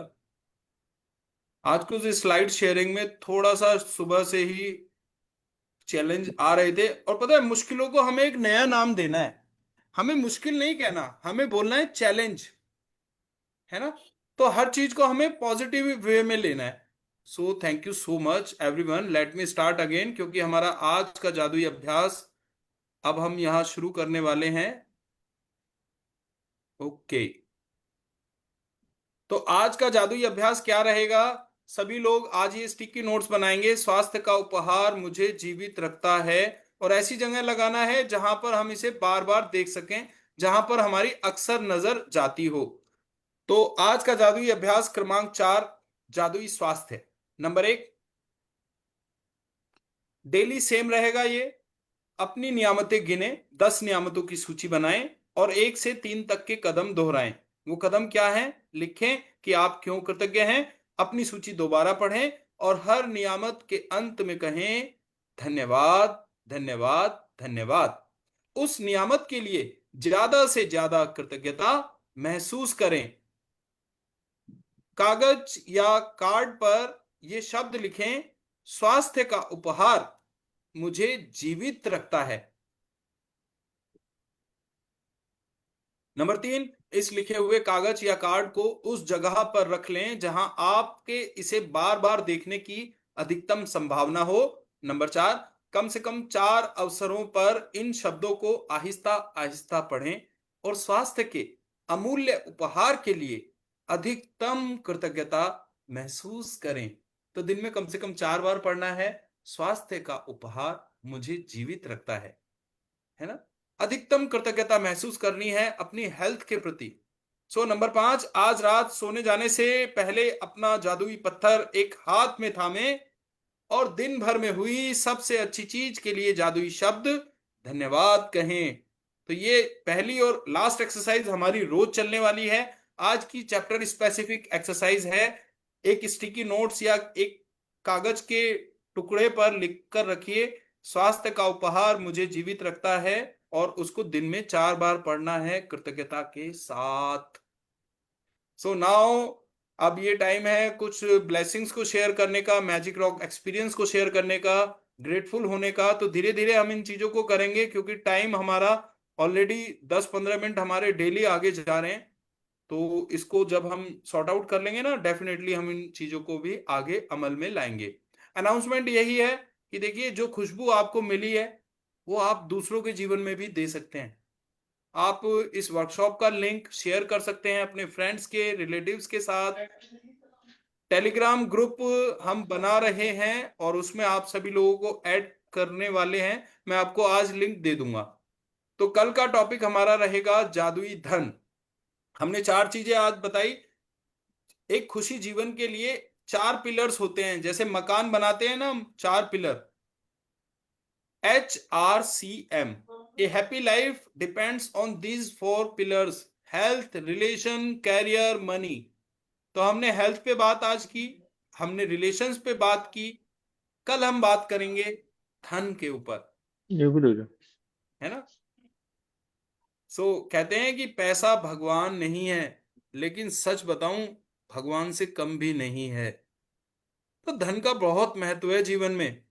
आज को जो स्लाइड शेयरिंग में थोड़ा सा सुबह से ही चैलेंज आ रहे थे, और पता है मुश्किलों को हमें एक नया नाम देना है। हमें मुश्किल नहीं कहना, हमें बोलना है चैलेंज, है ना। तो हर चीज को हमें पॉजिटिव वे में लेना है। सो thank you so much everyone. Late me start again, क्योंकि हमारा आज का जादुई अभ्यास अब हम यहां शुरू करने वाले हैं। ओके, तो आज का जादुई अभ्यास क्या रहेगा? सभी लोग आज ये स्टिकी नोट्स बनाएंगे। स्वास्थ्य का उपहार मुझे जीवित रखता है, और ऐसी जगह लगाना है जहां पर हम इसे बार बार देख सकें, जहां पर हमारी अक्सर नजर जाती हो। तो आज का जादुई अभ्यास क्रमांक 4, जादुई स्वास्थ्य। नंबर 1, डेली सेम रहेगा ये। अपनी नियामतें गिने, 10 नियामतों की सूची बनाएं और 1 से 3 तक के कदम दोहराएं। वो कदम क्या है? लिखें कि आप क्यों कृतज्ञ हैं। अपनी सूची दोबारा पढ़ें और हर नियामत के अंत में कहें धन्यवाद, धन्यवाद, धन्यवाद। उस नियामत के लिए ज्यादा से ज्यादा कृतज्ञता महसूस करें। कागज या कार्ड पर ये शब्द लिखें, स्वास्थ्य का उपहार मुझे जीवित रखता है। नंबर 3, इस लिखे हुए कागज या कार्ड को उस जगह पर रख लें जहां आपके इसे बार बार देखने की अधिकतम संभावना हो। नंबर 4, कम से कम 4 अवसरों पर इन शब्दों को आहिस्ता आहिस्ता पढ़ें और स्वास्थ्य के अमूल्य उपहार के लिए अधिकतम कृतज्ञता महसूस करें। तो दिन में कम से कम 4 बार पढ़ना है, स्वास्थ्य का उपहार मुझे जीवित रखता है ना। अधिकतम कृतज्ञता महसूस करनी है अपनी हेल्थ के प्रति। सो नंबर 5, आज रात सोने जाने से पहले अपना जादुई पत्थर एक हाथ में थामे और दिन भर में हुई सबसे अच्छी चीज के लिए जादुई शब्द धन्यवाद कहें। तो ये पहली और लास्ट एक्सरसाइज हमारी रोज चलने वाली है। आज की चैप्टर स्पेसिफिक एक्सरसाइज है। एक स्टिकी नोट्स या एक कागज के टुकड़े पर लिख कर रखिए, स्वास्थ्य का उपहार मुझे जीवित रखता है, और उसको दिन में 4 बार पढ़ना है कृतज्ञता के साथ। सो नाउ अब ये टाइम है कुछ ब्लेसिंग्स को शेयर करने का, मैजिक रॉक एक्सपीरियंस को शेयर करने का, ग्रेटफुल होने का। तो धीरे धीरे हम इन चीजों को करेंगे, क्योंकि टाइम हमारा ऑलरेडी 10-15 मिनट हमारे डेली आगे जा रहे हैं। तो इसको जब हम सॉर्ट आउट कर लेंगे ना, डेफिनेटली हम इन चीजों को भी आगे अमल में लाएंगे। अनाउंसमेंट यही है कि देखिए, जो खुशबू आपको मिली है वो आप दूसरों के जीवन में भी दे सकते हैं। आप इस वर्कशॉप का लिंक शेयर कर सकते हैं अपने फ्रेंड्स के, रिलेटिव्स के साथ। टेलीग्राम ग्रुप हम बना रहे हैं और उसमें आप सभी लोगों को ऐड करने वाले हैं। मैं आपको आज लिंक दे दूंगा। तो कल का टॉपिक हमारा रहेगा जादुई धन। हमने 4 चीजें आज बताई। एक खुशी जीवन के लिए 4 पिलर्स होते हैं, जैसे मकान बनाते हैं ना हम, 4 pillar, HRCM। A happy life depends on these 4 pillars: health, relation, career, money। तो हमने हेल्थ पे बात आज की, हमने रिलेशंस पे बात की। कल हम बात करेंगे धन के ऊपर, ये भी ले जाओ। है ना। कहते हैं कि पैसा भगवान नहीं है, लेकिन सच बताऊं भगवान से कम भी नहीं है। तो धन का बहुत महत्व है जीवन में।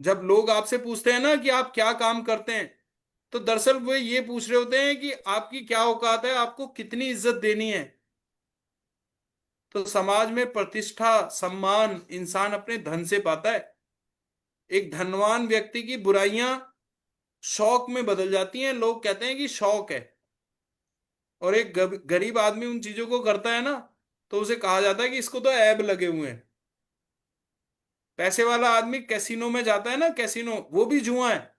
जब लोग आपसे पूछते हैं ना कि आप क्या काम करते हैं, तो दरअसल वो ये पूछ रहे होते हैं कि आपकी क्या औकात है, आपको कितनी इज्जत देनी है। तो समाज में प्रतिष्ठा सम्मान इंसान अपने धन से पाता है। एक धनवान व्यक्ति की बुराइयां शौक में बदल जाती हैं, लोग कहते हैं कि शौक है। और एक गरीब आदमी उन चीजों को करता है ना, तो उसे कहा जाता है कि इसको तो ऐब लगे हुए हैं। पैसे वाला आदमी कैसीनो में जाता है ना, कैसीनो वो भी जुआ है,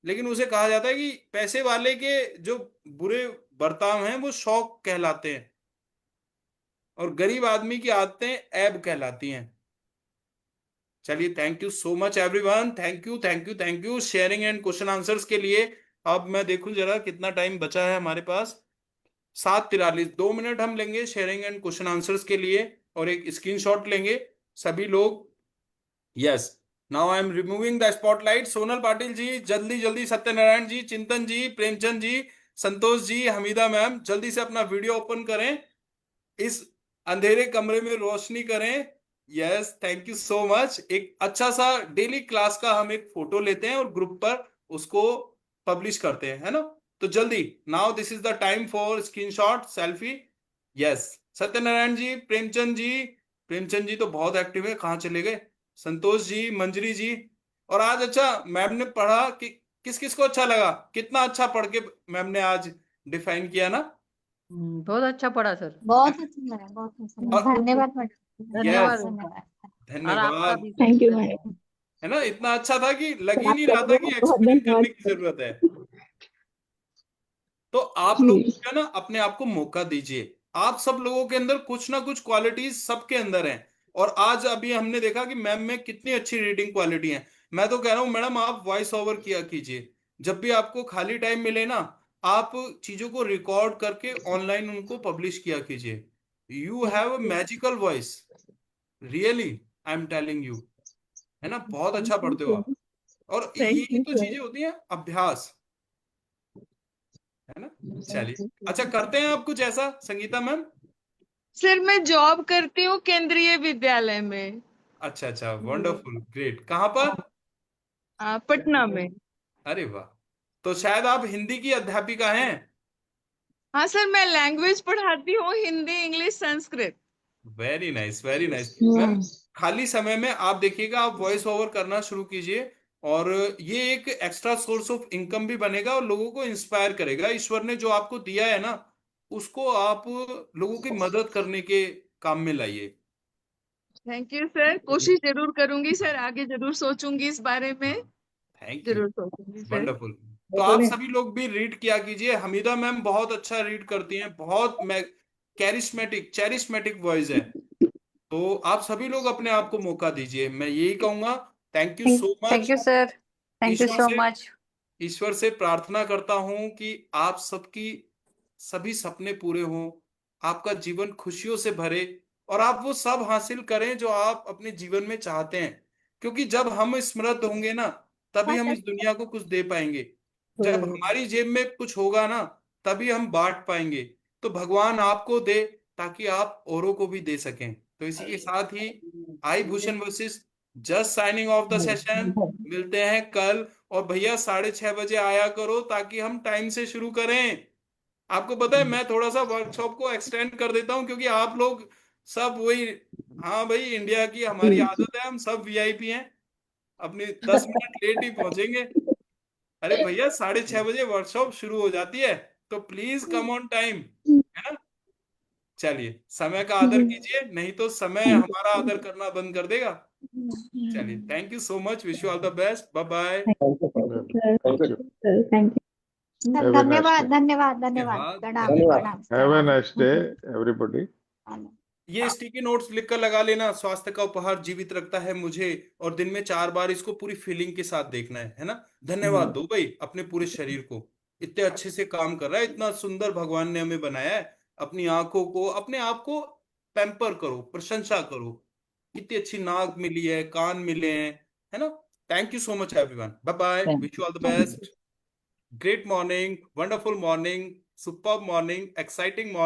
लेकिन उसे कहा जाता है कि पैसे वाले के जो बुरे बर्ताव हैं वो शौक कहलाते हैं, और गरीब आदमी की आदतें ऐब कहलाती हैं। चलिए, thank you so much everyone. Thank you, thank you, thank you sharing and question answers के लिए। अब मैं देखूं जरा कितना टाइम बचा है हमारे पास। 7:43, 2 मिनट हम लेंगे शेयरिंग एंड क्वेश्चन आंसर्स के लिए, और एक स्क्रीनशॉट लेंगे सभी लोग। Yes, now I am removing the spotlight. Sonal Patil ji जल्दी जल्दी, सत्यनारायण जी, चिंतन जी, प्रेमचंद जी, संतोष जी, हमीदा मैम, जल्दी से अपना वीडियो ओपन करें, इस अंधेरे कमरे में रोशनी करें। Yes, thank you so much. एक अच्छा सा डेली क्लास का हम एक फोटो लेते हैं और ग्रुप पर उसको पब्लिश करते हैं, है ना। तो जल्दी, now this is the time for screenshot selfie. Yes, Satyanarayan ji, Premchand ji, Premchand ji तो बहुत एक्टिव है, कहाँ चले गए, संतोष जी, मंजरी जी। और आज अच्छा मैम ने पढ़ा कि किस किस को अच्छा लगा, कितना अच्छा पढ़ के मैम ने आज डिफाइन किया ना। बहुत अच्छा पढ़ा सर। बहुत अच्छा लगा, बहुत अच्छा लगा। और धन्यवाद मैडम, धन्यवाद। धन्यवाद। और आपका धन्यवाद। भी थैंक यू सर। मैडम। है ना, इतना अच्छा था कि लग ही नहीं आपका रहा भी था कि बहुत बहुत एक्सप्लेन करने की धन्यवाद जरूरत है। तो आप लोग जी। जो है ना, अपने आप को मौका दीजिए। आप सब लोगों के अंदर कुछ ना कुछ क्वालिटीज सबके अंदर हैं। और आज अभी हमने देखा कि मैम में कितनी अच्छी रीडिंग क्वालिटी है। मैं तो कह रहा हूं मैडम, आप वॉइस ओवर किया कीजिए। जब भी आपको खाली टाइम मिले ना, आप चीजों को रिकॉर्ड करके ऑनलाइन उनको पब्लिश किया कीजिए। You have a magical voice, really, I am telling you. है ना, बहुत अच्छा पढ़ते हो आप। और थैंक ये यू तो सर। चीजें होती हैं अभ्यास, है ना। चलिए, अच्छा करते हैं आप कुछ ऐसा, संगीता मैम। सर मैं जॉब करती हूँ केंद्रीय विद्यालय में, अच्छा अच्छा, वंडरफुल, ग्रेट। कहाँ पर? पटना में। अरे वाह, तो शायद आप हिंदी की अध्यापिका हैं। हाँ सर, मैं लैंग्वेज पढ़ाती हूँ, Hindi, English, Sanskrit. Very nice, very nice ma'am. Hmm. खाली समय में आप देखिएगा, आप वॉइस ओवर करना शुरू कीजिए, और ये एक एक्स्ट्रा सोर्स ऑफ इनकम भी बनेगा और लोगों को इंस्पायर करेगा। ईश्वर ने जो आपको दिया है ना, उसको आप लोगों की मदद करने के काम में लाइए। थैंक यू सर, कोशिश जरूर करूंगी सर, आगे जरूर सोचूंगी इस बारे में, थैंक यू, जरूर सोचूंगी सर। वंडरफुल। तो आप सभी लोग भी रीड किया कीजिए। हमीदा मैम बहुत अच्छा रीड करती हैं, बहुत कैरिस्मेटिक चैरिस्मेटिक वॉइस है। तो आप सभी लोग अपने आप को मौका दीजिए, मैं यही कहूंगा। Thank you so thank much. You sir. Thank you Ishwar so से मच। ईश्वर से प्रार्थना करता हूं कि आप सबकी सभी सपने पूरे हों, आपका जीवन खुशियों से भरे, और आप वो सब हासिल करें जो आप अपने जीवन में चाहते हैं। क्योंकि जब हम समृद्ध होंगे ना, तभी हम इस दुनिया को कुछ दे पाएंगे। जब हमारी जेब में कुछ होगा ना, तभी हम बांट पाएंगे। तो भगवान आपको दे, ताकि आप औरों को भी दे सकें। तो इसी के साथ ही I Bhushan Vashisht just signing off the session. मिलते हैं कल। और भैया 6:30 बजे आया करो, ताकि हम टाइम से शुरू करें। आपको पता है, मैं थोड़ा सा वर्कशॉप को एक्सटेंड कर देता हूँ, क्योंकि आप लोग सब वही, हाँ भाई, इंडिया की हमारी आदत है, हम सब वीआईपी हैं, अपनी 10 मिनट लेट ही पहुंचेंगे। अरे भैया, 6:30 बजे वर्कशॉप शुरू हो जाती है, तो प्लीज कम ऑन टाइम, है ना। चलिए, समय का आदर कीजिए, नहीं तो समय थैंक हमारा आदर करना बंद कर देगा। चलिए, thank you so much, wish you all the best, bye bye. Thank you. Thank you Have a nice धन्यवाद day. धन्यवाद धन्यवाद धन्यवाद, प्रणाम धन्यवाद। प्रणाम Have a nice day, everybody. ये स्टिकी नोट्स लिखकर लगा लेना, स्वास्थ्य का उपहार जीवित रखता है मुझे, और दिन में 4 बार इसको पूरी फीलिंग के साथ देखना है ना। धन्यवाद दो भाई अपने पूरे शरीर को, इतने अच्छे से काम कर रहा है, इतना सुंदर भगवान ने हमें बनाया है। अपनी आंखों को, अपने आप को पैम्पर करो, प्रशंसा करो, कितनी अच्छी नाक मिली है, कान मिले हैं, है ना। Thank you so much everyone, bye bye, wish you all the best, great morning, wonderful morning, super morning, exciting morning.